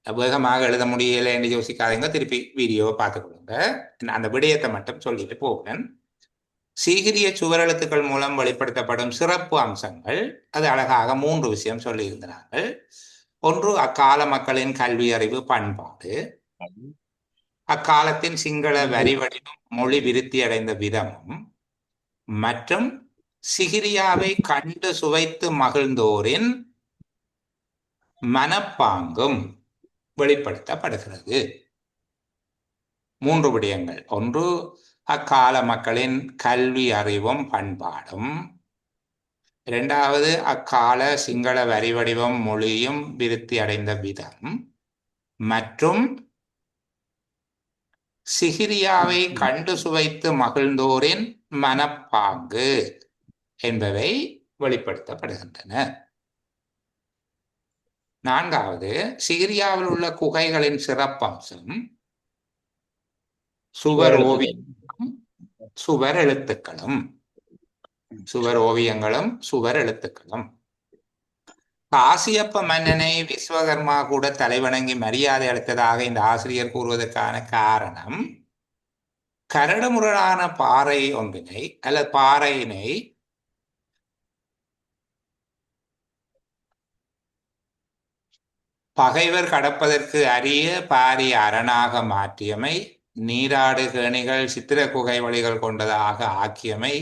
வேகமாக எழுத முடியலை என்று யோசிக்காதீங்க, திருப்பி வீடியோவை பார்த்துக்கொள்ளுங்க. அந்த விடயத்தை மட்டும் சொல்லிட்டு போகிறேன். சிகிரிய சுவரெழுத்துக்கள் மூலம் வெளிப்படுத்தப்படும் சிறப்பு அம்சங்கள், அது அழகாக 3 விஷயம் சொல்லியிருந்தார்கள். ஒன்று, அக்கால மக்களின் கல்வி அறிவு பண்பாடு, அக்காலத்தின் சிங்கள வரி வடிவம் மொழி விருத்தி அடைந்த விதமும், மற்றும் சிகிரியாவை கண்டு சுவைத்து மகிழ்ந்தோரின் மனப்பாங்கும் வெளிப்படுத்தப்படுகிறது. 3 விடயங்கள். ஒன்று, அக்கால மக்களின் கல்வி அறிவும் பண்பாடும். 2வது, அக்கால சிங்கள வரி வடிவம் மொழியும் விருத்தி அடைந்த விதம், மற்றும் சிகிரியாவை கண்டு சுவைத்து மகிழ்ந்தோரின் மனப்பாங்கு என்பவை வெளிப்படுத்தப்படுகின்றன. 4வது, சிகிரியாவில் உள்ள குகைகளின் சிறப்பம்சம் சுவர் ஓவியங்களும் சுவர் எழுத்துக்களும். சுவர் ஓவியங்களும் சுவர் எழுத்துக்களும். காசியப்ப மன்னனை விஸ்வகர்மா கூட தலைவணங்கி மரியாதை அளித்ததாக இந்த ஆசிரியர் கூறுவதற்கான காரணம், கரடுமுரடான பாறை ஒன்றினை அல்லது பாறையினை பகைவர் கடப்பதற்கு அரிய பாரிய அரணாக மாற்றியமை, நீராடு கேணிகள் சித்திர குகை வழிகள் கொண்டதாக ஆக்கியமை,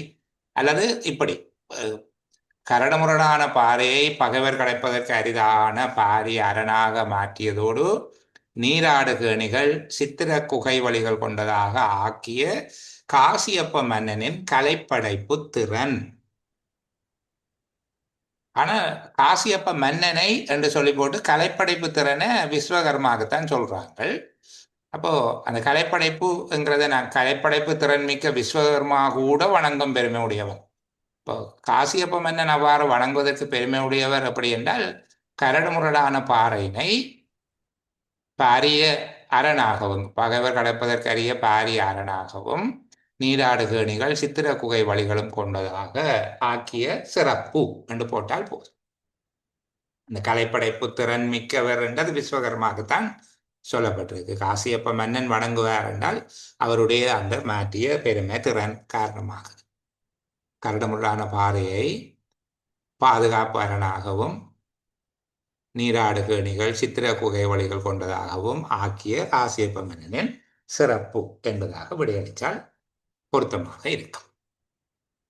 அல்லது இப்படி கரடுமுரடான பாறையை பகைவர் கடப்பதற்கு அரிதான பாரிய அரணாக மாற்றியதோடு நீராடு கேணிகள் சித்திர குகை வழிகள் கொண்டதாக ஆக்கிய காசியப்ப மன்னனின் கலைப்படைப்பு திறன். ஆனா காசியப்ப மன்னனை என்று சொல்லி போட்டு கலைப்படைப்பு திறனை விஸ்வகர்மாவுக்குத்தான் சொல்றாங்க. அப்போ அந்த கலைப்படைப்புங்கிறத நான் கலைப்படைப்பு திறன் மிக்க விஸ்வகர்மா கூட வணங்கும் பெருமை உடையவன். இப்போ காசியப்ப மன்னன் அவ்வாறு வணங்குவதற்கு பெருமை உடையவர் அப்படி என்றால், கரடுமுரடான பாறையினை பாரிய அரணாகவும் பகைவர் கடப்பதற்கு அரிய பாரிய அரணாகவும் நீராடு கேணிகள் சித்திர குகை வழிகளும் கொண்டதாக ஆக்கிய சிறப்பு என்று போட்டால் போதும். இந்த கலைப்படைப்பு திறன் மிக்கவர் என்றது விஸ்வகர்மாவுக்குத்தான் சொல்லப்பட்டிருக்கு. காசியப்ப மன்னன் வணங்குவார் என்றால் அவருடைய அந்த மாற்றிய பெருமை திறன் காரணமாக கரடுமுரடான பாறையை பாதுகாப்பு அரணாகவும் நீராடு கேணிகள் சித்திர குகை வழிகள் கொண்டதாகவும் ஆக்கிய காசியப்ப மன்னனின் சிறப்பு என்பதாக விடையளித்தால் பொருத்தமாக இருக்கும்.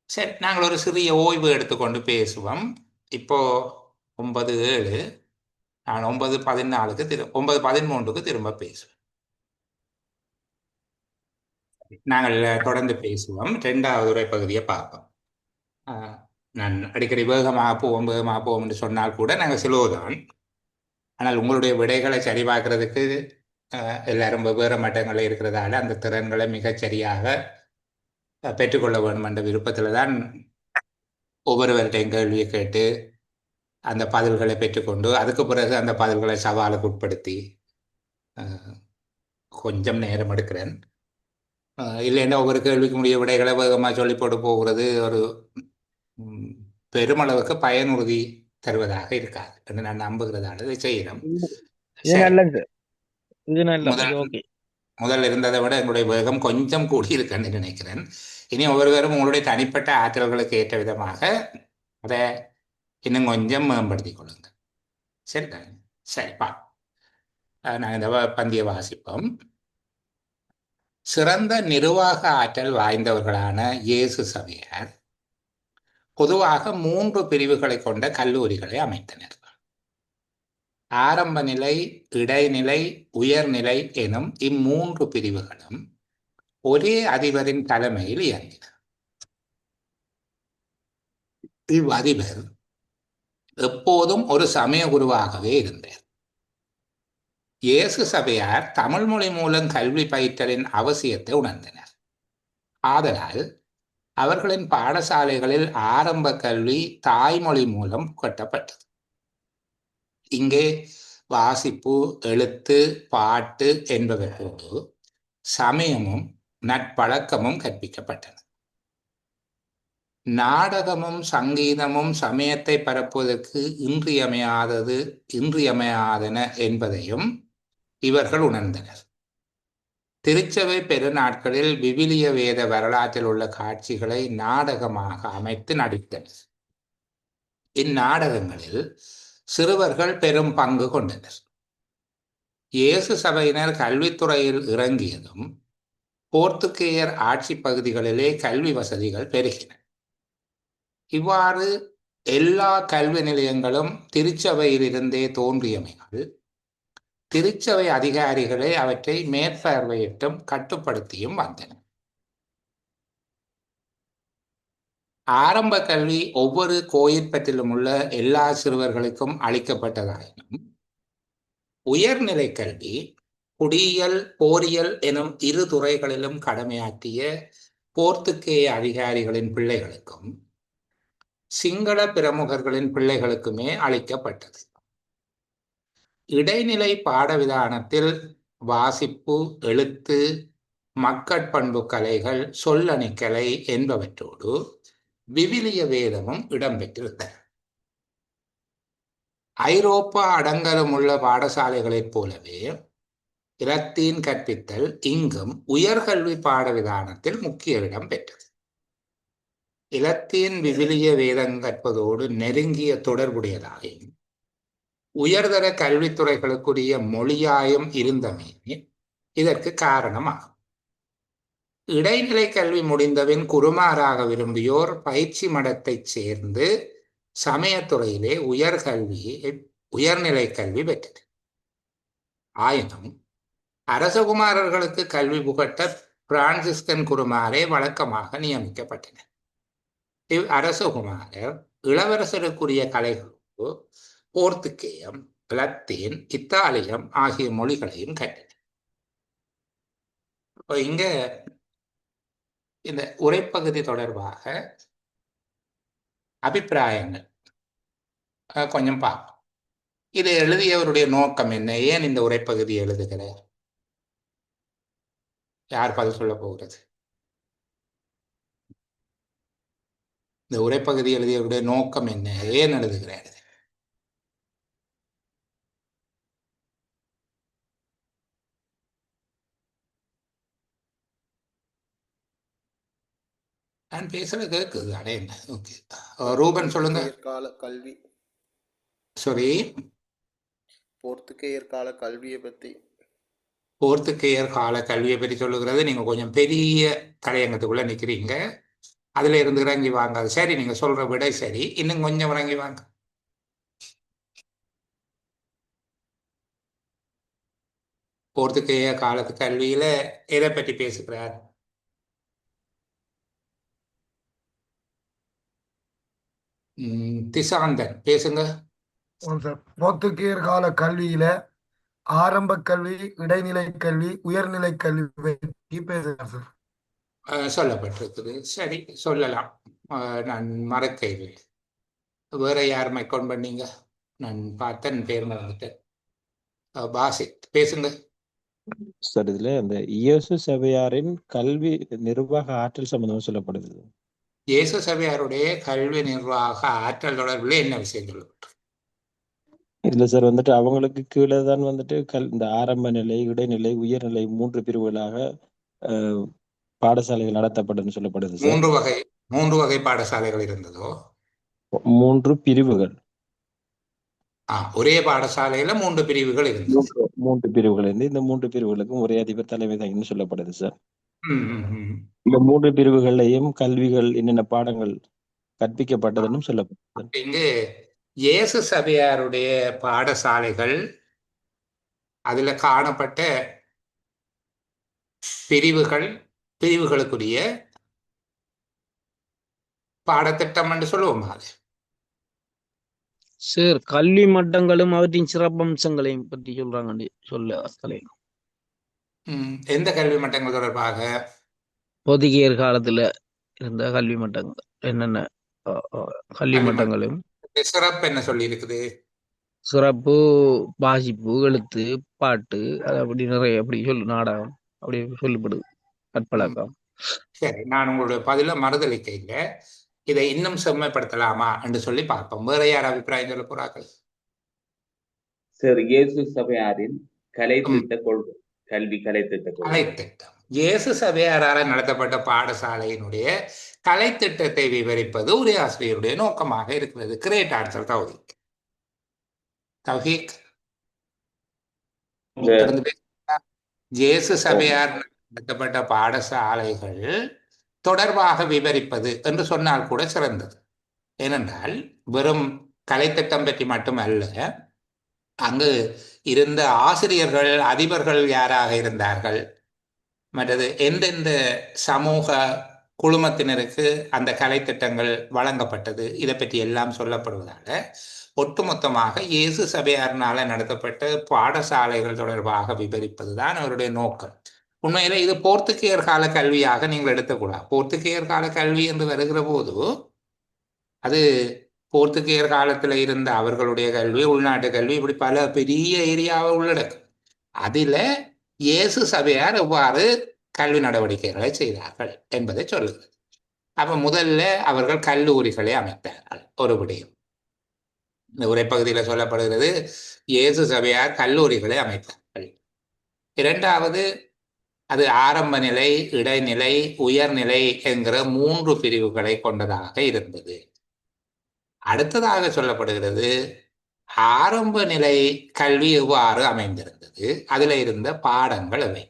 சரி, நாங்கள் ஒரு சிறிய ஓய்வு எடுத்துக்கொண்டு பேசுவோம். இப்போ 9:07, நான் 9:14 9:13 திரும்ப பேசுவேன். நாங்கள் தொடர்ந்து பேசுவோம். 2வது உரை பகுதியை பார்ப்போம். நான் அடிக்கடி வேகமாக போவோம் என்று சொன்னால் கூட நாங்கள் சிலோதான். ஆனால் உங்களுடைய விடைகளை சரிபார்க்கிறதுக்கு எல்லாரும் வெவ்வேறு மட்டங்களில் இருக்கிறதால அந்த திறன்களை மிகச்சரியாக பெற்றுக்கொள்ள வேண்டும் என்ற விருப்பத்தில் தான் ஒவ்வொருவர்கிட்டையும் கேள்வியை கேட்டு அந்த பதில்களை பெற்றுக்கொண்டு அதுக்கு பிறகு அந்த பதில்களை சவாலுக்கு உட்படுத்தி கொஞ்சம் நேரம் எடுக்கிறேன். இல்லைன்னா ஒவ்வொரு கேள்விக்கு முடிய விடைகளை வேகமாக சொல்லி போட்டு போகிறது ஒரு பெருமளவுக்கு பயனுறுதி தருவதாக இருக்காது என்று நான் நம்புகிறதால இதை செய்கிறோம். முதல் இருந்ததை விட எங்களுடைய வேகம் கொஞ்சம் கூடியிருக்குன்னு நினைக்கிறேன். இனி ஒவ்வொருவரும் உங்களுடைய தனிப்பட்ட ஆற்றல்களுக்கு ஏற்ற விதமாக அதை இன்னும் கொஞ்சம் மேம்படுத்திக் கொள்ளுங்க. சரிதாங்க? சரிப்பா, நாங்கள் இந்த பந்திய வாசிப்போம். சிறந்த நிர்வாக ஆற்றல் வாய்ந்தவர்களான இயேசு சபையார் பொதுவாக 3 பிரிவுகளை கொண்ட கல்லூரிகளை அமைத்தனர். ஆரம்ப நிலை, இடைநிலை, உயர்நிலை எனும் இம்மூன்று பிரிவுகளும் ஒரே அதிபரின் தலைமையில் இயங்கின. இவ்வதிபர் எப்போதும் ஒரு சமய குருவாகவே இருந்தார். இயேசு சபையார் தமிழ் மொழி மூலம் கல்வி பயிற்றலின் அவசியத்தை உணர்ந்தனர். ஆதலால் அவர்களின் பாடசாலைகளில் ஆரம்ப கல்வி தாய்மொழி மூலம் கட்டப்பட்டது. இங்கே வாசிப்பு, எழுத்து, பாட்டு என்பவற்றோடு சமயமும் நட்பழக்கமும் கற்பிக்கப்பட்டன. நாடகமும் சங்கீதமும் சமயத்தை பரப்புவதற்கு இன்றியமையாதன என்பதையும் இவர்கள் உணர்ந்தனர். திருச்சபை பெருநாட்களில் விவிலிய வேத வரலாற்றில் உள்ள காட்சிகளை நாடகமாக அமைத்து நடித்தனர். இந்நாடகங்களில் சிறுவர்கள் பெரும் பங்கு கொண்டனர். இயேசு சபையினர் கல்வித்துறையில் இறங்கியதும் போர்த்துகேயர் ஆட்சி பகுதிகளிலே கல்வி வசதிகள் பெருகின. இவ்வாறு எல்லா கல்வி நிலையங்களும் திருச்சபையிலிருந்தே தோன்றியமையால் திருச்சபை அதிகாரிகளை அவற்றை மேற்பார்வையிட்டும் கட்டுப்படுத்தியும் வந்தனர். ஆரம்ப கல்வி ஒவ்வொரு கோயிற்பற்றிலும் உள்ள எல்லா சிறுவர்களுக்கும் அளிக்கப்பட்டதாயினும் உயர்நிலை கல்வி குடியியல், போரியல் எனும் 2 துறைகளிலும் கடமையாற்றிய போர்த்துகேய அதிகாரிகளின் பிள்ளைகளுக்கும் சிங்கள பிரமுகர்களின் பிள்ளைகளுக்குமே அளிக்கப்பட்டது. இடைநிலை பாடவிதானத்தில் வாசிப்பு, எழுத்து, மக்கட்பண்பு கலைகள், சொல்லணிக்கலை என்பவற்றோடு விவிலிய வேதமும் இடம்பெற்றிருந்தன. ஐரோப்பா அடங்கலும் உள்ள பாடசாலைகளைப் போலவே இலத்தீன் கற்பித்தல் இங்கும் உயர்கல்வி பாடவிதானத்தில் முக்கிய இடம் பெற்றது. இலத்தீன் விவிலிய வேதம் கற்பதோடு நெருங்கிய தொடர்புடையதாயும் உயர்தர கல்வித்துறைகளுக்குரிய மொழியாயும் இருந்தமே இதற்கு காரணமாகும். இடைநிலை கல்வி முடிந்தபின் குருமாராக விரும்பியோர் பயிற்சி மடத்தைச் சேர்ந்து சமயத்துறையிலே உயர்நிலை கல்வி பெற்றது. ஆயினும் அரசகுமாரர்களுக்கு கல்வி புகட்ட பிரான்சிஸ்கன் குருமாரே வழக்கமாக நியமிக்கப்பட்டனர். இவ் அரசகுமாரர் இளவரசருக்குரிய கலைகளோடு போர்த்துகேயம், லத்தீன், இத்தாலியம் ஆகிய மொழிகளையும் கற்றனர். இப்போ இங்க இந்த உரைப்பகுதி தொடர்பாக அபிப்பிராயங்கள் கொஞ்சம் பார்ப்போம். இது எழுதியவருடைய நோக்கம் என்ன? ஏன் இந்த உரைப்பகுதி எழுதுகிறார்? யார் பதில் சொல்ல போகிறது? இந்த உரைப்பகுதி எழுதியவருடைய நோக்கம் என்ன? ஏன் எழுதுகிறார்? நான் பேசுறது கேட்குது. அடே என்ன? ஓகே, ரூபன் சொல்லுங்க. கால கல்வி, சாரி, போர்த்துகேயர் கால கல்வியை பற்றி. போர்த்துகேயர் கால கல்வியை பற்றி சொல்லுகிறது. நீங்க கொஞ்சம் பெரிய தலையங்கத்துக்குள்ள நிற்கிறீங்க. அதுல இருந்து இறங்கி வாங்க. அது சரி, நீங்க சொல்ற விடை சரி, இன்னும் கொஞ்சம் இறங்கி வாங்க. போர்த்துகேய காலத்து கல்வியில எதை பற்றி பேசுகிறார்? திசாந்தன் பேசுங்க. போர்த்துகேயர் கால கல்வியில ஆரம்ப கல்வி, இடைநிலை கல்வி, உயர்நிலை கல்வி பற்றி பேசுகிறார் சார். சொல்லப்பட்டிருக்குது. சரி, சொல்லலாம். நான் மறக்கவில்லை. வேற யார் மைக்கோன் பண்ணீங்க? நான் பார்த்தேன், பேர் மறந்துட்டேன். பாசித் பேசுங்க. சார் இதுல அந்த இயேசு சபையாரின் கல்வி நிர்வாக ஆற்றல் சம்பந்தமா சொல்லப்படுது. இயேசு சபையாருடைய கல்வி நிர்வாக ஆற்றல் தொடர்பில் என்ன விஷயம் சொல்லப்பட்டிருக்கு? இல்ல சார், வந்துட்டு அவங்களுக்கு கீழே தான் வந்துட்டு இந்த ஆரம்ப நிலை, இடைநிலை, உயர்நிலை 3 பிரிவுகளாக பாடசாலைகள் நடத்தப்படும் சொல்லப்படுது சார். 3 வகை பாடசாலைகள் இருந்ததோ? 3 பிரிவுகள். ஒரே பாடசாலையில 3 பிரிவுகள் இருந்தது. 3 பிரிவுகள் இருந்து இந்த 3 பிரிவுகளுக்கும் ஒரே அதிபர் தலைமை தான் சொல்லப்படுது சார். இந்த 3 பிரிவுகள்லையும் கல்விகள் என்னென்ன பாடங்கள் கற்பிக்கப்பட்டதுன்னு சொல்லப்படுது. இங்கு இயேசு சபையாருடைய பாடசாலைகள், அதுல காணப்பட்ட பிரிவுகளுக்குரிய பாடத்திட்டம் என்று சொல்லுவோம். அது சார் கல்வி மட்டங்களும் அவற்றின் சிறப்பம்சங்களையும் பற்றி சொல்ல. எந்த கல்வி மட்டங்கள் தொடர்பாக? போர்த்துகேயர் காலத்துல இருந்த கல்வி மட்டங்கள் என்னென்ன கல்வி மட்டங்களும். சிறப்பு என்ன சொல்லி இருக்குது? சிறப்பு வாசிப்பு, எழுத்து, பாட்டு, அது அப்படி நிறைய அப்படி நாடகம் அப்படி சொல்லப்படுது. கற்பழக்கம். சரி, நான் உங்களுடைய பதில மறுதளிக்க இல்லை. இதை இன்னும் செம்மைப்படுத்தலாமா என்று சொல்லி பார்ப்போம். வேற யார் அபிப்பிராயம் சொல்ல போறார்கள்? சார், இயேசு சபையாரின் கலைத்திட்ட கொள்கை, கல்வி கலைத்திட்டம். இயேசு சபையாரால் நடத்தப்பட்ட பாடசாலையினுடைய கலைத்திட்டத்தை விவரிப்பது உரையாசிரியருடைய நோக்கமாக இருக்கிறது. Great answer Tauheek. இயேசு சபையார் நடத்தப்பட்ட பாடசாலைகள் தொடர்பாக விவரிப்பது என்று சொன்னால் கூட சிறந்தது. ஏனென்றால் வெறும் கலைத்திட்டம் பற்றி மட்டுமல்ல, அங்கு இருந்த ஆசிரியர்கள், அதிபர்கள் யாராக இருந்தார்கள், மற்றது எந்தெந்த சமூக குழுமத்தினருக்கு அந்த கலைத்திட்டங்கள் வழங்கப்பட்டது, இதை பற்றி எல்லாம் சொல்லப்படுவதால ஒட்டுமொத்தமாக இயேசு சபையாரினால நடத்தப்பட்ட பாடசாலைகள் தொடர்பாக விவரிப்பதுதான் அவருடைய நோக்கம். உண்மையில இது போர்த்துகேயர் கால கல்வியாக நீங்கள் எடுத்துக்கூடாது. போர்த்துகேயர் கால கல்வி என்று வருகிற போது அது போர்த்துகேயர் காலத்துல இருந்த அவர்களுடைய கல்வி, உள்நாட்டு கல்வி, இப்படி பல பெரிய ஏரியாவை உள்ளடக்கும். அதில் இயேசு சபையார் எவ்வாறு கல்வி நடவடிக்கைகளை செய்தார்கள் என்பதை சொல்லுகிறது. அப்ப முதல்ல அவர்கள் கல்லூரிகளை அமைத்தார்கள். ஒரு விடயம் இந்த உரைப்பகுதியில் சொல்லப்படுகிறது, இயேசு சபையார் கல்லூரிகளை அமைத்தார்கள். இரண்டாவது, அது ஆரம்ப நிலை, இடைநிலை, உயர்நிலை என்கிற 3 பிரிவுகளை கொண்டதாக இருந்தது. அடுத்ததாக சொல்லப்படுகிறது, ஆரம்ப நிலை கல்வி எவ்வாறு அமைந்திருந்தது, அதுல இருந்த பாடங்கள் எவை.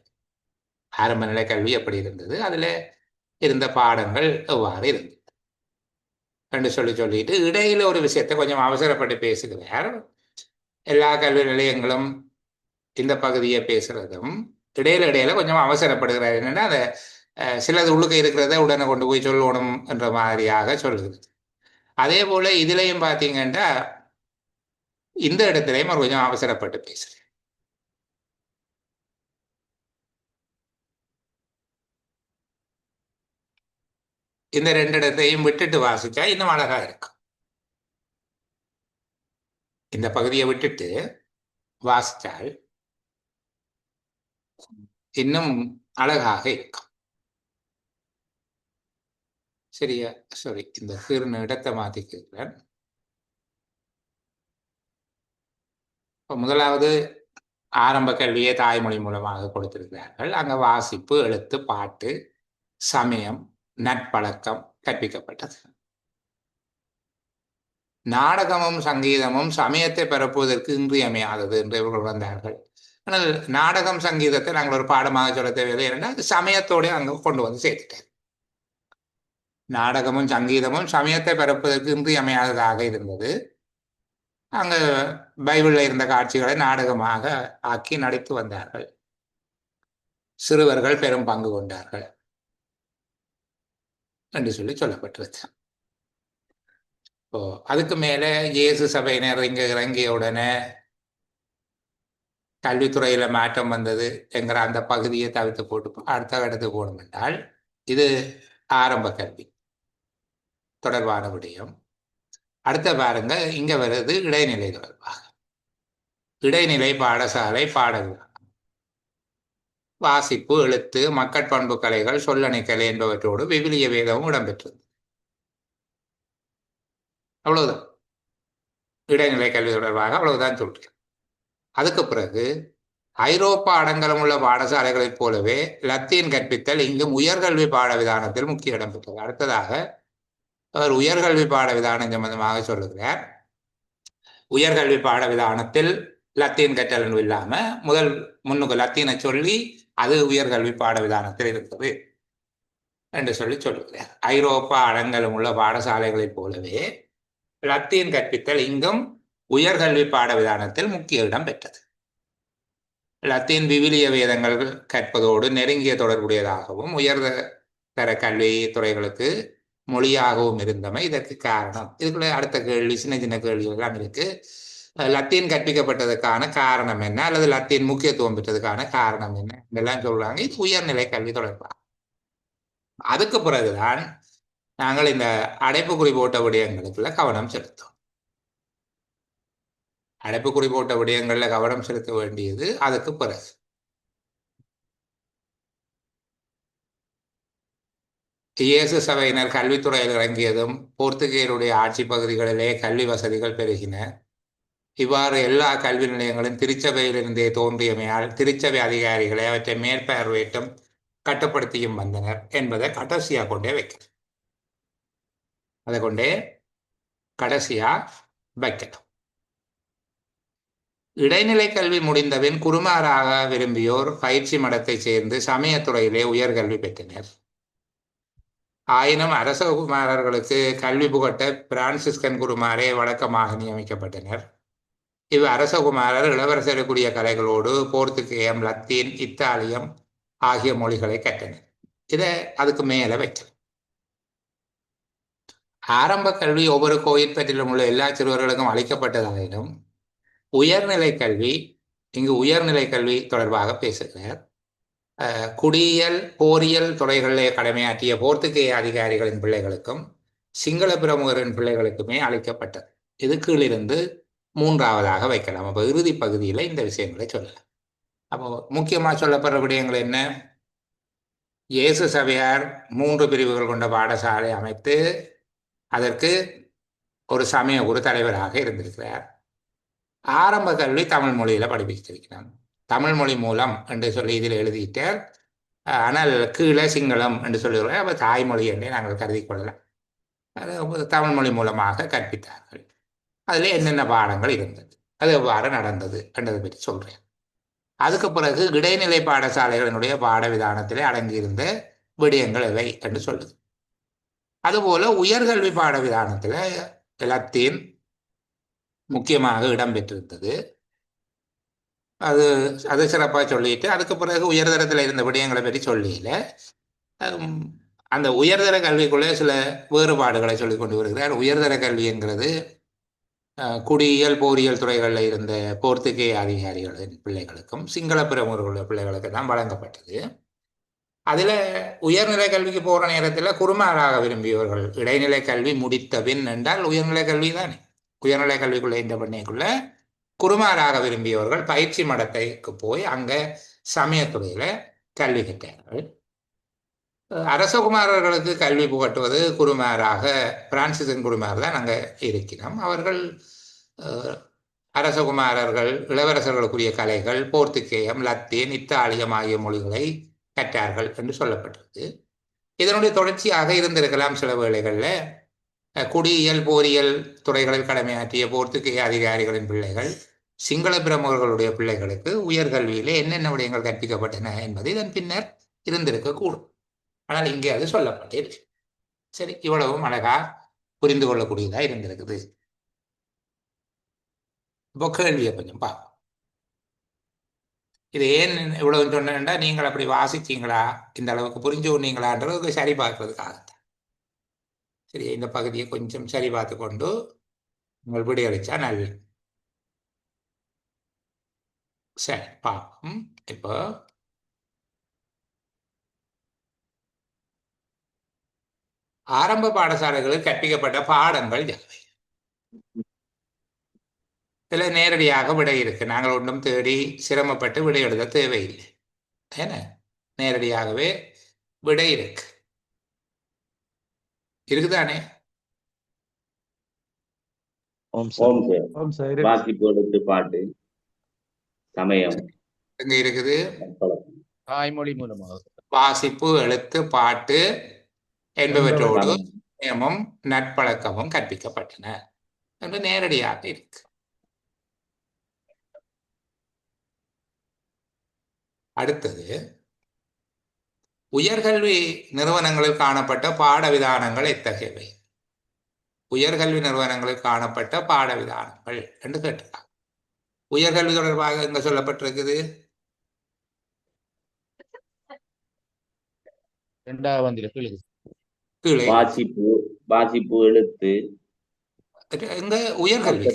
ஆரம்ப நிலை கல்வி எப்படி இருந்தது, அதுல இருந்த பாடங்கள் எவ்வாறு இருந்தது என்று சொல்லிட்டு இடையில ஒரு விஷயத்தை கொஞ்சம் அவசரப்பட்டு பேசுகிறார். எல்லா கல்வி நிலையங்களும் இந்த பகுதியை பேசுறதும் இடையில கொஞ்சம் அவசரப்படுகிறார். என்னன்னா, அதை சிலது உள்ளுக்கு இருக்கிறத உடனே கொண்டு போய் சொல்லணும் என்ற மாதிரியாக சொல்லுகிறது. அதே போல இதுலையும் பார்த்தீங்கன்னா இந்த இடத்துலையும் அவர் கொஞ்சம் அவசரப்பட்டு பேசுறேன். இந்த 2 இடத்தையும் விட்டுட்டு வாசிச்சா இன்னும் அழகா இருக்கும். இந்த பகுதியை விட்டுட்டு வாசித்தால் இன்னும் அழகாக இருக்கும். சரியா? சரி, இந்த சிறு இடத்தை மாத்திக்கிறேன். முதலாவது ஆரம்ப கல்வியை தாய்மொழி மூலமாக கொடுத்திருக்கிறார்கள். அங்க வாசிப்பு, எழுத்து, பாட்டு, சமயம், நட்பழக்கம் கற்பிக்கப்பட்டது. நாடகமும் சங்கீதமும் சமயத்தை பரப்புவதற்கு இன்றியமையாதது என்று இவர்கள் வந்தார்கள். ஆனால் நாடகம், சங்கீதத்தை நாங்கள் ஒரு பாடமாக சொல்ல தேவையில்லை. ஏன்னா அது சமயத்தோடு அங்கே கொண்டு வந்து சேர்த்துட்டேன். நாடகமும் சங்கீதமும் சமயத்தை பரப்புவதற்கு இன்றியமையாததாக இருந்தது. அங்கு பைபிளில் இருந்த காட்சிகளை நாடகமாக ஆக்கி நடித்து வந்தார்கள். சிறுவர்கள் பெரும் பங்கு கொண்டார்கள் என்று சொல்லப்பட்டிருக்கு. அதுக்கு மேலே இயேசு சபையினர் இங்கே இறங்கிய உடனே கல்வித்துறையில் மாற்றம் வந்தது என்கிற அந்த பகுதியை தவிர்த்து போட்டு அடுத்த இடத்துக்கு போகணும் என்றால் இது ஆரம்ப கல்வி தொடர்பான விடயம். அடுத்த பாருங்க, இங்க வருது இடைநிலை தொடர்பாக. இடைநிலை பாடசாலை பாடங்கள் வாசிப்பு, எழுத்து, மக்கட் பண்பு கலைகள், சொல்லணை கலை என்பவற்றோடு விவிலிய வேதமும் இடம்பெற்றது. அவ்வளவுதான் இடைநிலை கல்வி தொடர்பாக, அவ்வளவுதான் சொல்றேன். அதுக்கு பிறகு ஐரோப்பா அடங்கலம் உள்ள பாடசாலைகளைப் போலவே லத்தீன் கற்பித்தல் இங்கும் உயர்கல்வி பாட விதானத்தில் முக்கிய இடம் பெற்றது. அடுத்ததாக அவர் உயர்கல்வி பாட விதானம் சம்பந்தமாக சொல்லுகிறார். உயர்கல்வி பாட விதானத்தில் லத்தீன் கற்றல் இல்லாம முதல் முன்னுக்கு லத்தீனை சொல்லி அது உயர்கல்வி பாட விதானத்தில் இருக்குது என்று சொல்லுகிறார். ஐரோப்பா அடங்கலம் உள்ள பாடசாலைகளைப் போலவே லத்தீன் கற்பித்தல் இங்கும் உயர்கல்வி பாட விதானத்தில் முக்கிய இடம் பெற்றது. லத்தீன் விவிலிய வேதங்கள் கற்பதோடு நெருங்கிய தொடர்புடையதாகவும் உயர்தர கல்வி துறைகளுக்கு மொழியாகவும் இருந்தமை இதற்கு காரணம். இதுக்குள்ள அடுத்த கேள்வி, சின்ன சின்ன கேள்விகள் எல்லாம் இருக்கு. லத்தீன் கற்பிக்கப்பட்டதுக்கான காரணம் என்ன, அல்லது லத்தீன் முக்கியத்துவம் பெற்றதுக்கான காரணம் என்ன இதெல்லாம் சொல்றாங்க. இது உயர்நிலை கல்வி தொடர்பாக. அதுக்கு பிறகுதான் நாங்கள் இந்த அடைப்புக்குறி போட்ட விடயங்களுக்குள்ள கவனம் செலுத்தோம். அடைப்புக்குறி போட்ட விடயங்கள்ல கவனம் செலுத்த வேண்டியது அதுக்கு பிறகு. இயேசு சபையினர் கல்வித்துறையில் இறங்கியதும் போர்த்துகேயருடைய ஆட்சி பகுதிகளிலே கல்வி வசதிகள் பெருகின. இவ்வாறு எல்லா கல்வி நிலையங்களும் திருச்சபையிலிருந்தே தோன்றியமையால் திருச்சபை அதிகாரிகளை அவற்றை மேற்பார்வையிட்டும் கட்டுப்படுத்தியும் வந்தனர் என்பதை கடைசியா கொண்டே வைக்கணும். அதை கொண்டே கடைசியா வைக்கணும். இடைநிலை கல்வி முடிந்தபின் குருமாராக விரும்பியோர் பயிற்சி மடத்தை சேர்ந்து சமயத்துறையிலே உயர்கல்வி பெற்றனர். ஆயினும் அரச குமாரர்களுக்கு கல்வி புகட்ட பிரான்சிஸ்கன் குருமாரே வழக்கமாக நியமிக்கப்பட்டனர். இவ் அரசகுமாரர் இளவரசருக்குரிய கலைகளோடு போர்த்துகேயம், லத்தீன், இத்தாலியம் ஆகிய மொழிகளை கற்றனர். இதை அதுக்கு மேல வைக்கணும். ஆரம்ப கல்வி ஒவ்வொரு கோயிற்பற்றிலும் உள்ள எல்லா சிறுவர்களுக்கும் அளிக்கப்பட்டதாயினும் உயர்நிலை கல்வி, இங்கு உயர்நிலை கல்வி தொடர்பாக பேசுகிறார். குடியியல், போரியல் துறைகளிலே கடமையாற்றிய போர்த்துகேய அதிகாரிகளின் பிள்ளைகளுக்கும் சிங்கள பிரமுகரின் பிள்ளைகளுக்குமே அளிக்கப்பட்டது. இது கீழிருந்து மூன்றாவதாக வைக்கலாம். அப்போ இறுதி பகுதியில் இந்த விஷயங்களை சொல்லலாம். அப்போ முக்கியமாக சொல்லப்படுற விடயங்கள் என்ன? இயேசு சபையார் 3 பிரிவுகள் கொண்ட பாடசாலை அமைத்து அதற்கு ஒரு சமய குரு தலைவராக இருந்திருக்கிறார். ஆரம்ப கல்வி தமிழ் மொழியில படிப்பிச்சிருக்கிறார். தமிழ் மொழி மூலம் என்று சொல்லி இதில் எழுதிட்டார். ஆனால் கீழே சிங்களம் என்று சொல்லுகிறார். அப்போ தாய்மொழி என்றே நாங்கள் கருதி கொள்ளலாம். தமிழ் மொழி மூலமாக கற்பித்தார்கள். அதில் என்னென்ன பாடங்கள் இருந்தது, அது எவ்வாறு நடந்தது என்றதை பற்றி சொல்றேன். அதுக்கு பிறகு இடைநிலை பாடசாலைகளினுடைய பாட விதானத்திலே அடங்கியிருந்த விடயங்கள் எவை என்று சொல்லுது. அதுபோல உயர்கல்வி பாட விதானத்தில் லத்தீன் முக்கியமாக இடம்பெற்றிருந்தது. அது சிறப்பாக சொல்லிட்டு அதுக்கு பிறகு உயர்தரத்தில் இருந்த விடயங்களை பற்றி சொல்லல. அந்த உயர்தர கல்விக்குள்ளே சில வேறுபாடுகளை சொல்லி கொண்டு வருகிறார். உயர்தர கல்விங்கிறது குடியியல், போரியல் துறைகளில் இருந்த போர்த்துகேய அதிகாரிகளின் பிள்ளைகளுக்கும் சிங்கள பிரமுகர்களுடைய பிள்ளைகளுக்கு தான் வழங்கப்பட்டது. அதில் உயர்நிலை கல்விக்கு போகிற நேரத்தில் குருமாராக விரும்பியவர்கள் இடைநிலை கல்வி முடித்த பின் என்றால் உயர்நிலை கல்வி தானே. உயர்நிலை கல்விக்குள்ளே இந்த பண்ணைக்குள்ள குருமாராக விரும்பியவர்கள் பயிற்சி மடத்தைக்கு போய் அங்கே சமயத்துறையில் கல்வி கற்றார்கள். அரசகுமாரர்களுக்கு கல்வி புகட்டுவது குருமாராக பிரான்சிசன் குருமார் தான் அங்கே இருக்கிறோம். அவர்கள் அரசகுமாரர்கள் இளவரசர்களுக்குரிய கலைகள், போர்த்துகேயம், லத்தீன், இத்தாலியம் ஆகிய மொழிகளை கற்றார்கள் என்று சொல்லப்பட்டது. இதனுடைய தொடர்ச்சியாக இருந்திருக்கலாம். சில வேளைகளில் குடியியல், போரியல் துறைகளில் கடமையாற்றிய போர்த்துகேய அதிகாரிகளின் பிள்ளைகள் சிங்கள பிரமுகர்களுடைய பிள்ளைகளுக்கு உயர்கல்வியிலே என்னென்ன விடயங்கள் கற்பிக்கப்பட்டன என்பது இதன் பின்னர் இருந்திருக்கக்கூடும். ஆனால் இங்கே அது சொல்லப்பட்டிருக்கு. சரி, இவ்வளவும் அழகா புரிந்து கொள்ளக்கூடியதா இருந்திருக்குது. இப்போ கேள்வியை கொஞ்சம் பார்ப்போம். இது ஏன் இவ்வளவு சொன்னேன்டா, நீங்கள் அப்படி வாசிச்சீங்களா, இந்த அளவுக்கு புரிஞ்சு கொண்டீங்களான்றது சரி பார்க்கறதுக்காகத்தான். சரி, இந்த பகுதியை கொஞ்சம் சரி பார்த்து கொண்டு உங்கள் விடையளிச்சா நல்லது. சரி, பார்ப்போம். இப்போ ஆரம்ப பாடசாலைகளில் கற்பிக்கப்பட்ட பாடங்கள் யாவை? இதுல நேரடியாக விடை இருக்கு. நாங்கள் ஒன்றும் தேடி சிரமப்பட்டு விடை எழுத தேவையில்லை. ஏன்னா நேரடியாகவே விடை இருக்கு. இருக்குதானே? ஓம் சார். வாசிப்பு, எழுத்து, பாட்டு, சமயம் எங்க இருக்குது? தாய்மொழி மூலமாக வாசிப்பு, எழுத்து, பாட்டு என்பவற்றோடு நியமம், நட்பழக்கமும் கற்பிக்கப்பட்டன என்று நேரடியாக இருக்கு. அடுத்தது, உயர்கல்வி நிறுவனங்களில் காணப்பட்ட பாட விதானங்கள் எத்தகையவை? உயர்கல்வி நிறுவனங்களில் காணப்பட்ட பாட விதானங்கள் என்று கேட்டிருக்காங்க. உயர்கல்வி தொடர்பாக எங்க சொல்லப்பட்டிருக்குது? கீழே வாசிப்பு, எழுத்து, எங்க உயர்கல்வி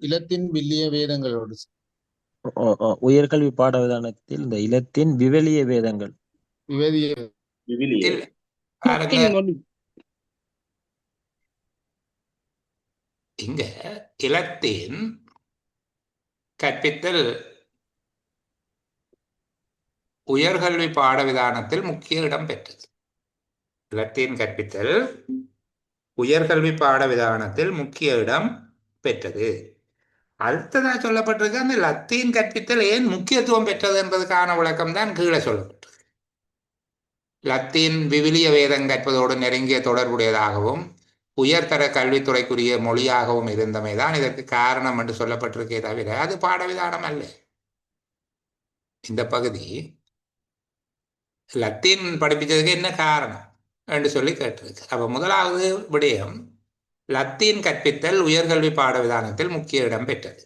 இலத்தின் வில்லிய வேதங்களோடு உயர்கல்வி பாட விதானத்தில் இந்த இலத்தின் விவிலிய வேதங்கள் இங்க இலத்தின் கற்பித்தல் உயர்கல்வி பாட விதானத்தில் முக்கிய இடம் பெற்றது. இலத்தின் கற்பித்தல் உயர்கல்வி பாட விதானத்தில் முக்கிய இடம் பெற்றது. அடுத்ததா சொல்லப்பட்டிருக்கு, அந்த லத்தீன் கற்பித்தல் ஏன் முக்கியத்துவம் பெற்றது என்பதற்கான விளக்கம் தான் கீழே சொல்லப்பட்டிருக்கு. லத்தீன் விவிலிய வேதம் கற்பதோடு நெருங்கிய தொடர்புடையதாகவும் உயர்தர கல்வித்துறைக்குரிய மொழியாகவும் இருந்தமைதான் இதற்கு காரணம் என்று சொல்லப்பட்டிருக்கே தவிர அது பாடவிதானம் அல்ல. இந்த பகுதி லத்தீன் படிப்பிச்சதுக்கு என்ன காரணம் என்று சொல்லி கேட்டிருக்கு. அப்ப முதலாவது விடயம், லத்தீன் கற்பித்தல் உயர்கல்வி பாட விதானத்தில் முக்கிய இடம் பெற்றது.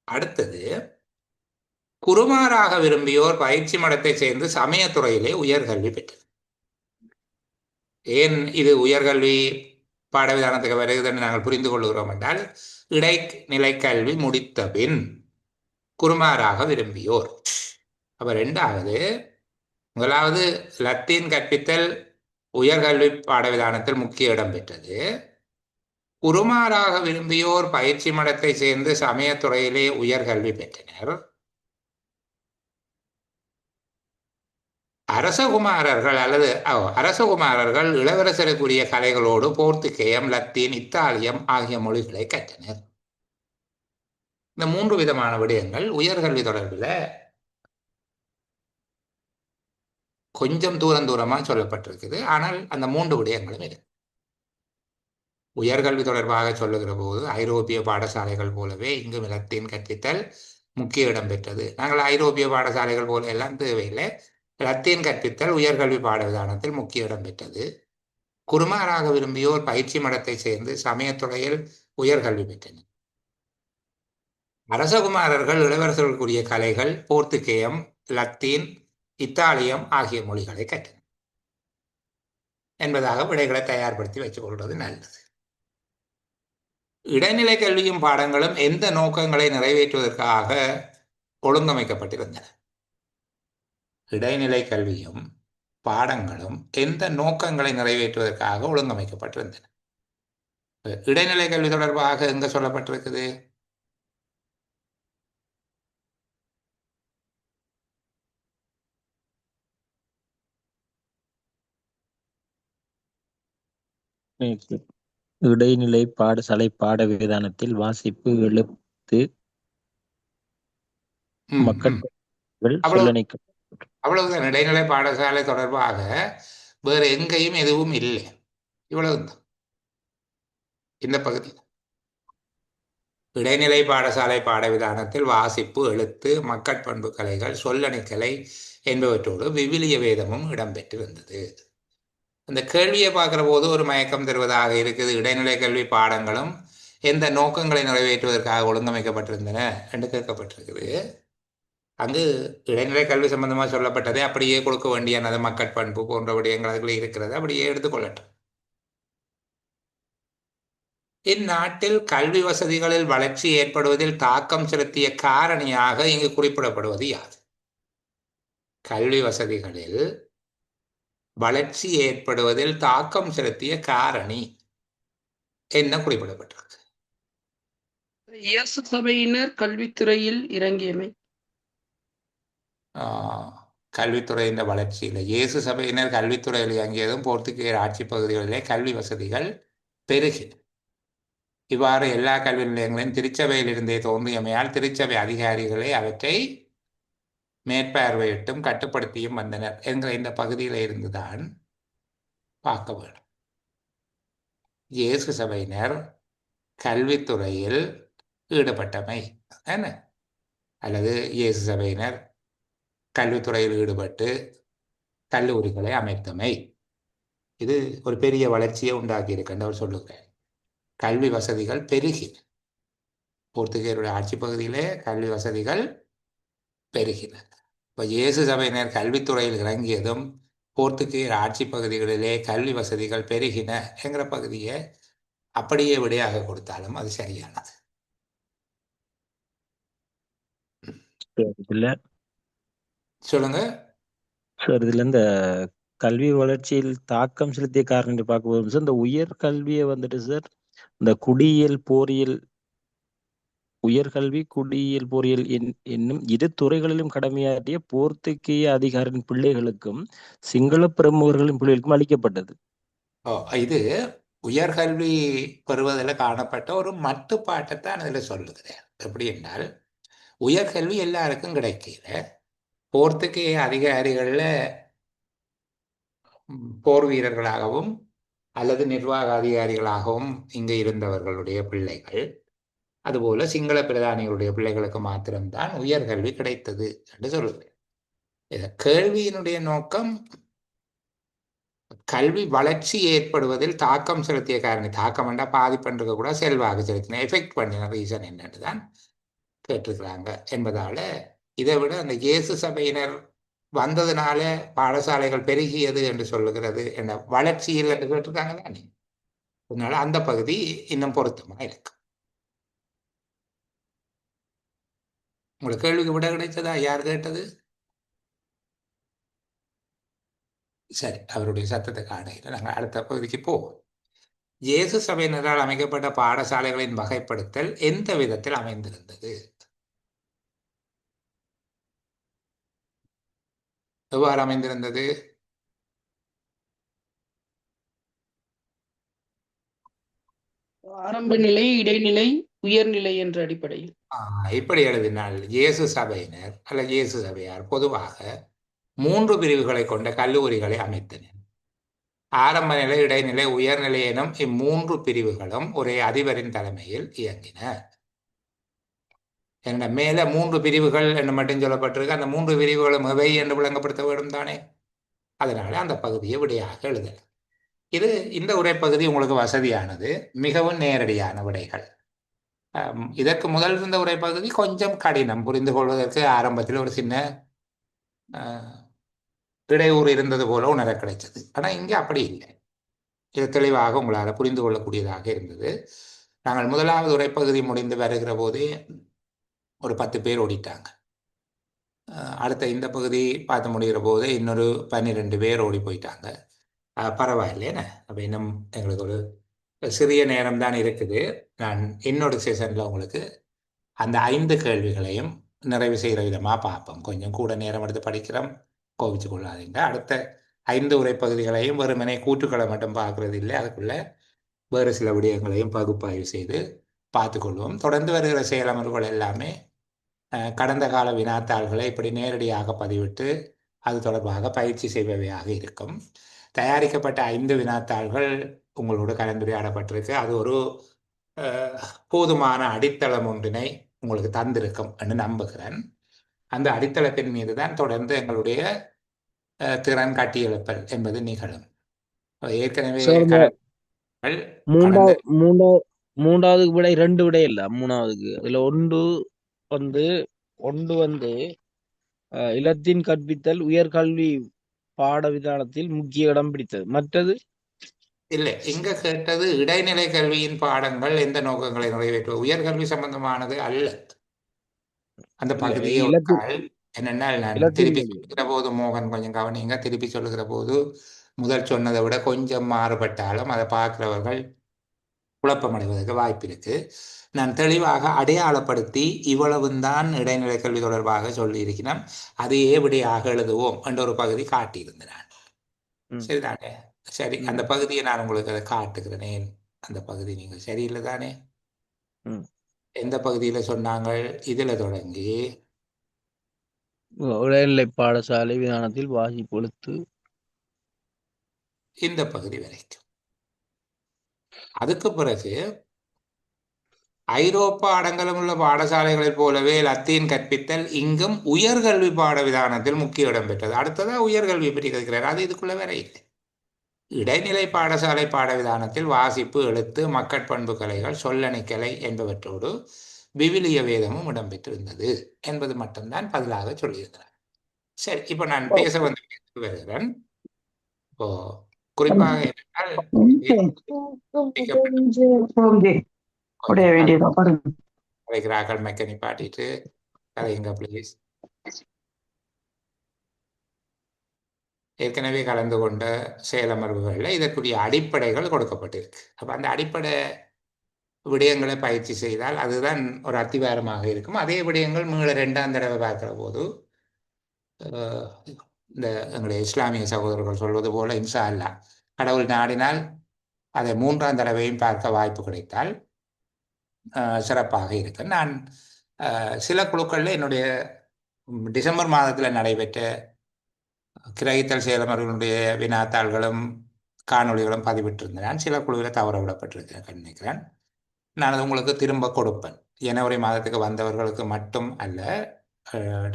அடுத்தது, குருமாராக விரும்பியோர் பயிற்சி மடத்தை சேர்ந்து சமயத்துறையிலே உயர்கல்வி பெற்றது. ஏன் இது உயர்கல்வி பாடவிதானத்துக்கு வருகிறதுன்னு நாங்கள் புரிந்து கொள்கிறோம் என்றால், இடைநிலை கல்வி முடித்த பின் குருமாராக விரும்பியோர். அப்ப ரெண்டாவது, முதலாவது லத்தீன் கற்பித்தல் உயர்கல்வி பாடவிதானத்தில் முக்கிய இடம் பெற்றது. குருமாராக விரும்பியோர் பயிற்சி மடத்தை சேர்ந்து சமயத்துறையிலே உயர்கல்வி பெற்றனர். அரசகுமாரர்கள் அல்லது அரசகுமாரர்கள் இளவரசருக்குரிய கலைகளோடு போர்த்துகேயம், லத்தீன், இத்தாலியம் ஆகிய மொழிகளை கற்றனர். இந்த மூன்று விதமான விடயங்கள் உயர்கல்வி தொடர்பில் கொஞ்சம் தூரமா சொல்லப்பட்டிருக்குது. ஆனால் அந்த மூன்று விடயங்களும் இருக்கு. உயர்கல்வி தொடர்பாக சொல்லுகிற போது ஐரோப்பிய பாடசாலைகள் போலவே இங்கும் லத்தீன் கற்பித்தல் முக்கிய இடம் பெற்றது. நாங்கள் ஐரோப்பிய பாடசாலைகள் போல எல்லாம் தேவையில்லை. லத்தீன் கற்பித்தல் உயர்கல்வி பாட விதானத்தில் முக்கிய இடம் பெற்றது. குருமாராக விரும்பியோர் பயிற்சி மடத்தை சேர்ந்து சமயத்துறையில் உயர்கல்வி பெற்றனர். அரசகுமாரர்கள் இளவரசர்களுக்குரிய கலைகள் போர்த்துகேயம், லத்தீன், இத்தாலியம் ஆகிய மொழிகளை கற்றனர் என்பதாக விடைகளை தயார்படுத்தி வச்சுக் கொள்வது நல்லது. இடைநிலை கல்வியும் பாடங்களும் எந்த நோக்கங்களை நிறைவேற்றுவதற்காக ஒழுங்கமைக்கப்பட்டிருந்தன? இடைநிலை கல்வியும் பாடங்களும் எந்த நோக்கங்களை நிறைவேற்றுவதற்காக ஒழுங்கமைக்கப்பட்டிருந்தன? இடைநிலை கல்வி தொடர்பாக எங்க சொல்லப்பட்டிருக்குது? இடைநிலை பாடசாலை பாட விதானத்தில் வாசிப்பு, எழுத்து, மக்கள் அவ்வளவுதான். இடைநிலை பாடசாலை தொடர்பாக வேறு எங்கேயும் எதுவும் இல்லை. இவ்வளவுதான் இந்த பகுதி. இடைநிலை பாடசாலை பாடவிதானத்தில் வாசிப்பு, எழுத்து, மக்கட்பண்பு கலைகள், சொல்லணிக்கலை என்பவற்றோடு விவிலிய வேதமும் இடம்பெற்றிருந்தது. இந்த கேள்வியை பார்க்குற போது ஒரு மயக்கம் தருவதாக இருக்குது. இடைநிலை கல்வி பாடங்களும் எந்த நோக்கங்களை நிறைவேற்றுவதற்காக ஒழுங்கமைக்கப்பட்டிருந்தன என்று கேட்கப்பட்டிருக்குது. அங்கு இடைநிலை கல்வி சம்பந்தமாக சொல்லப்பட்டதை அப்படியே கொடுக்க வேண்டிய அந்த மக்கட்பண்பு போன்ற விடயங்கள் அதுக்குள்ளே இருக்கிறது, அப்படியே எடுத்துக்கொள்ளட்டும். இந்நாட்டில் கல்வி வசதிகளில் வளர்ச்சி ஏற்படுவதில் தாக்கம் செலுத்திய காரணியாக இங்கு குறிப்பிடப்படுவது யாது? கல்வி வசதிகளில் வளர்ச்சி ஏற்படுவதில் தாக்கம் செலுத்திய காரணி என்ன குறிப்பிடப்பட்டிருக்கு? இயேசு சபையினர் கல்வித்துறையில் இறங்கியமை. கல்வித்துறையின் வளர்ச்சியில் இயேசு சபையினர் கல்வித்துறையில் இயங்கியதும் போர்த்துகீயர் ஆட்சி பகுதிகளிலே கல்வி வசதிகள் பெருகின. இவ்வாறு எல்லா கல்வி நிலையங்களையும் திருச்சபையிலிருந்தே தோன்றியமையால் திருச்சபை அதிகாரிகளே அவற்றை மேற்பார்வையிட்டும் கட்டுப்படுத்தியும் வந்தனர் என்கிற இந்த பகுதியில் இருந்துதான் பார்க்க வேண்டும். இயேசு சபையினர் கல்வித்துறையில் ஈடுபட்டமை என்ன, அல்லது இயேசு சபையினர் கல்வித்துறையில் ஈடுபட்டு கல்லூரிகளை அமைத்தமை, இது ஒரு பெரிய வளர்ச்சியை உண்டாக்கி இருக்கின்றவர் சொல்லுகிறேன். கல்வி வசதிகள் பெருகின. போர்த்துகீயருடைய ஆட்சி பகுதியிலே கல்வி வசதிகள் பெருகின. இப்போ இயேசு சபையினர் கல்வித்துறையில் இறங்கியதும் போர்த்துகீயர் ஆட்சி பகுதிகளிலே கல்வி வசதிகள் பெருகின என்கிற பகுதியை அப்படியே விடையாக கொடுத்தாலும் அது சரியானது. சொல்லுங்க சார். இதுல இந்த கல்வி வளர்ச்சியில் தாக்கம் செலுத்திய காரணம் பார்க்க போதும் சார், இந்த உயர் கல்வியை வந்துட்டு சார், இந்த குடியியல் போரியல், உயர்கல்வி குடியியல் போரியல் என்னும் இரு துறைகளிலும் கடமையாற்றிய போர்த்துகீய அதிகாரின் பிள்ளைகளுக்கும் சிங்கள பிரமுகர்களின் பிள்ளைகளுக்கும் அளிக்கப்பட்டது. இது உயர்கல்வி பெறுவதில் காணப்பட்ட ஒரு மட்டுப்பாட்டைத்தான் அதில் சொல்லுகிறேன். எப்படி என்றால், உயர்கல்வி எல்லாருக்கும் கிடைக்கல. போர்த்துகீய அதிகாரிகளில் போர் வீரர்களாகவும் அல்லது நிர்வாக அதிகாரிகளாகவும் இங்கே இருந்தவர்களுடைய பிள்ளைகள், அதுபோல சிங்கள பிரதானிகளுடைய பிள்ளைகளுக்கு மாத்திரம்தான் உயர்கல்வி கிடைத்தது என்று சொல்லுகிறேன். கேள்வியினுடைய நோக்கம் கல்வி வளர்ச்சி ஏற்படுவதில் தாக்கம் செலுத்திய காரணி. தாக்கம் என்றால் பாதிப்புன்றது கூட செல்வாக்கு செலுத்தின, எஃபெக்ட் பண்ணின ரீசன் என்னன்னு தான் கேட்டிருக்கிறாங்க என்பதால, இதை விட அந்த இயேசு சபையினர் வந்ததுனால பாடசாலைகள் பெருகியது என்று சொல்லுகிறது என்ற வளர்ச்சியில் என்று கேட்டிருக்காங்க தானே. அதனால அந்த பகுதி இன்னும் பொருத்தமா இருக்கு. உங்களுக்கு கேள்விக்கு விட கிடைத்ததா? யார் கேட்டது? சரி, அவருடைய சத்தத்தை காணையில் நாங்கள் அடுத்த பகுதிக்கு போவோம். இயேசு சபையினரால் அமைக்கப்பட்ட பாடசாலைகளின் வகைப்படுத்தல் எந்த விதத்தில் அமைந்திருந்தது? எவ்வாறு அமைந்திருந்தது? ஆரம்ப நிலை, இடைநிலை, உயர்நிலை என்ற அடிப்படையில். இப்படி எழுதினால் இயேசு சபையினர் அல்ல இயேசு சபையார் பொதுவாக 3 பிரிவுகளை கொண்ட கல்லூரிகளை அமைத்தனர். ஆரம்ப நிலை, இடைநிலை, உயர்நிலை எனும் இம்மூன்று பிரிவுகளும் ஒரே அதிபரின் தலைமையில் இயங்கின. என்ன மேல 3 பிரிவுகள் என்று மட்டும் சொல்லப்பட்டிருக்கு. அந்த 3 பிரிவுகளும் எவை என்று விளங்கப்படுத்த வேண்டும் தானே. அதனால அந்த பகுதியை விடையாக எழுதலாம். இது இந்த உரைப்பகுதி உங்களுக்கு வசதியானது, மிகவும் நேரடியான விடைகள். இதற்கு முதல் இருந்த உரைப்பகுதி கொஞ்சம் கடினம் புரிந்து கொள்வதற்கு. ஆரம்பத்தில் ஒரு சின்ன இடையூறு இருந்தது போல உணர கிடைச்சது. ஆனால் இங்கே அப்படி இல்லை. இது தெளிவாக உங்களால் புரிந்து கொள்ளக்கூடியதாக இருந்தது. நாங்கள் முதலாவது உரைப்பகுதி முடிந்து வருகிற போதே ஒரு 10 பேர் ஓடிட்டாங்க. அடுத்த இந்த பகுதி பார்த்து முடிகிற போது இன்னொரு 12 பேர் ஓடி போயிட்டாங்க. பரவாயில்லைன்னு. அப்போ இன்னும் எங்களுக்கு ஒரு சிறிய நேரம் தான் இருக்குது. நான் இன்னொரு செஷனில் உங்களுக்கு அந்த 5 கேள்விகளையும் நிறைவு செய்கிற விதமாக பார்ப்போம். கொஞ்சம் கூட நேரம் எடுத்து படிக்கிறோம், கோபிச்சு கொள்ளாதீங்க. அடுத்த 5 உரைப்பகுதிகளையும் வெறுமனே கூற்றுக்களை மட்டும் பார்க்கறது இல்லை, அதுக்குள்ள வேறு சில விடயங்களையும் பகுப்பாய்வு செய்து பார்த்துக்கொள்வோம். தொடர்ந்து வருகிற செயலமர்வுகள் எல்லாமே கடந்த கால வினாத்தாள்களை இப்படி நேரடியாக பதிவிட்டு அது தொடர்பாக பயிற்சி செய்பவையாக இருக்கும். தயாரிக்கப்பட்ட 5 வினாத்தாள்கள் உங்களோடு கலந்துரையாடப்பட்டிருக்கு. அது ஒரு போதுமான அடித்தளம் ஒன்றினை உங்களுக்கு தந்திருக்கும் என்று நம்புகிறேன். அந்த அடித்தளத்தின் மீது தான் தொடர்ந்து எங்களுடைய திறன் கட்டியெழுப்பல் என்பது நிகழும். ஏற்கனவே சார் இந்த கடல் கடந்த மூன்றாவதுக்கு விடை 2 விடை இல்ல. மூணாவதுக்கு அதுல ஒன்று வந்து இலத்தீன் கற்பித்தல் உயர்கல்வி பாட விதானத்தில் முக்கிய இடம் பிடித்தது. மற்றது இல்லை, இங்க கேட்டது இடைநிலை கல்வியின் பாடங்கள் எந்த நோக்கங்களை நிறைவேற்ற உயர்கல்வி சம்பந்தமானது அல்ல. அந்த பகுதியை ஒரு கால் என்னென்னா, நான் திருப்பி சொல்லுகிற போது மோகன் கொஞ்சம் கவனிங்க. திருப்பி சொல்லுகிற போது முதல் சொன்னதை விட கொஞ்சம் மாறுபட்டாலும் அதை பார்க்கிறவர்கள் குழப்பமடைவதற்கு வாய்ப்பு இருக்கு. நான் தெளிவாக அடையாளப்படுத்தி இவ்வளவுதான் இடைநிலை கல்வி தொடர்பாக சொல்லியிருக்கிறேன், அதையே விடையாக எழுதுவோம் என்ற ஒரு பகுதி காட்டியிருந்தேன் நான். சரிதானே? சரி, அந்த பகுதியை நான் உங்களுக்கு அதை காட்டுகிறேன். அந்த பகுதி நீங்கள் சரியில்லை தானே? எந்த பகுதியில சொன்னாங்க? இதுல தொடங்கி இடைநிலை பாடசாலை விதானத்தில் வாசிப்பு எழுத்து இந்த பகுதி வரைக்கும். அதுக்கு பிறகு ஐரோப்பா அடங்கலம் உள்ள பாடசாலைகளைப் போலவே லத்தீன் கற்பித்தல் இங்கும் உயர்கல்வி பாட விதானத்தில் முக்கிய இடம் பெற்றது. அடுத்ததா உயர்கல்வி பற்றி கேட்கிறார், அது இதுக்குள்ள வேற இல்லை. இடைநிலை பாடசாலை பாட விதானத்தில் வாசிப்பு எழுத்து மக்கட்பண்பு கலைகள் சொல்லணிக்கலை என்பவற்றோடு விவிலிய வேதமும் இடம்பெற்றிருந்தது என்பது மட்டும்தான் பதிலாக சொல்லியிருக்கிறார். சரி, இப்போ நான் பேச வந்து வருகிறேன். இப்போ குறிப்பாக கலைக்கிறார்கள் மெக்கனி பாட்டிட்டு கலைங்க பிளீஸ். ஏற்கனவே கலந்து கொண்ட செயலமர்வுகளில் இதற்குரிய அடிப்படைகள் கொடுக்கப்பட்டிருக்கு. அப்போ அந்த அடிப்படை விடயங்களை பயிற்சி செய்தால் அதுதான் ஒரு அத்திவாரமாக இருக்கும். அதே விடயங்கள் மீள 2ஆம் தடவை பார்க்கிற போது இந்த எங்களுடைய இஸ்லாமிய சகோதரர்கள் சொல்வது போல இன்ஷா அல்லாஹ் கடவுள் நாடினால் அதை 3ஆம் தடவையும் பார்க்க வாய்ப்பு கிடைத்தால் சிறப்பாக இருக்கு. நான் சில குழுக்களில் என்னுடைய டிசம்பர் மாதத்தில் நடைபெற்ற கிரகித்தல் செயலமர்களுடைய வினாத்தாள்களும் காணொலிகளும் பதிவிட்டிருந்தேன். நான் சில குழுவில் தவற விடப்பட்டிருக்கிறேன் நினைக்கிறேன். நான் அது உங்களுக்கு திரும்ப கொடுப்பேன். ஜனவரி மாதத்துக்கு வந்தவர்களுக்கு மட்டும் அல்ல,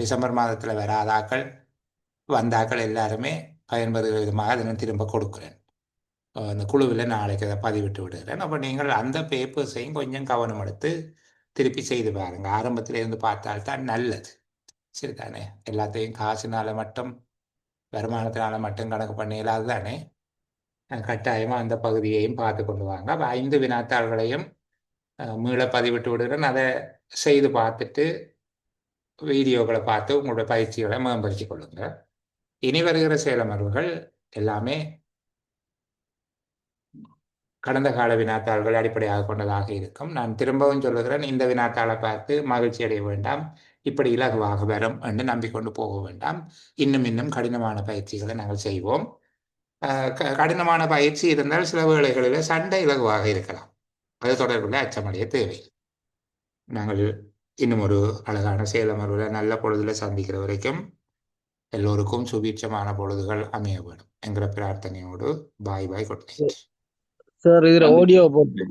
டிசம்பர் மாதத்தில் வராதாக்கள் வந்தாக்கள் எல்லாருமே பயன்பெறுகிற விதமாக அதை நான் திரும்ப கொடுக்குறேன். அந்த குழுவில் நாளைக்கு அதை பதிவிட்டு விடுகிறேன். அப்போ நீங்கள் அந்த பேப்பர்ஸையும் கொஞ்சம் கவனம் எடுத்து திருப்பி செய்து பாருங்கள். ஆரம்பத்தில் இருந்து பார்த்தால்தான் நல்லது. சரிதானே? எல்லாத்தையும் காசுனால மட்டும் வருமானத்தினால மட்டும் கணக்கு பண்ணிடலாது தானே? கட்டாயமாக அந்த பகுதியையும் பார்த்து கொண்டு வாங்க. அப்போ 5 வினாத்தாள்களையும் மீள பதிவிட்டு விடுகிறேன். அதை செய்து பார்த்துட்டு வீடியோக்களை பார்த்து உங்களுடைய பயிற்சிகளை மேம்படுத்தி கொள்ளுங்க. இனி வருகிற செயலமர்வுகள் எல்லாமே கடந்த கால வினாத்தாள்கள் அடிப்படையாக கொண்டதாக இருக்கும். நான் திரும்பவும் சொல்லுகிறேன், இந்த வினாத்தாளை பார்த்து மகிழ்ச்சி அடைய வேண்டாம், இப்படி இலகுவாக வரும் என்று நம்பிக்கொண்டு போக வேண்டாம். இன்னும் கடினமான பயிற்சிகளை நாங்கள் செய்வோம். கடினமான பயிற்சி இருந்தால் சில வேளைகளில் சண்டை இலகுவாக இருக்கலாம். அது தொடர்பில் அச்சமடைய தேவை. நாங்கள் இன்னும் ஒரு அழகான செயலமர்வில் நல்ல பொழுதுல சந்திக்கிற வரைக்கும் எல்லோருக்கும் சுபீட்சமான பொழுதுகள் அமைய வேண்டும் என்கிற பிரார்த்தனையோடு பாய் குட் நைட். சார் இதுல ஆடியோ போட்டு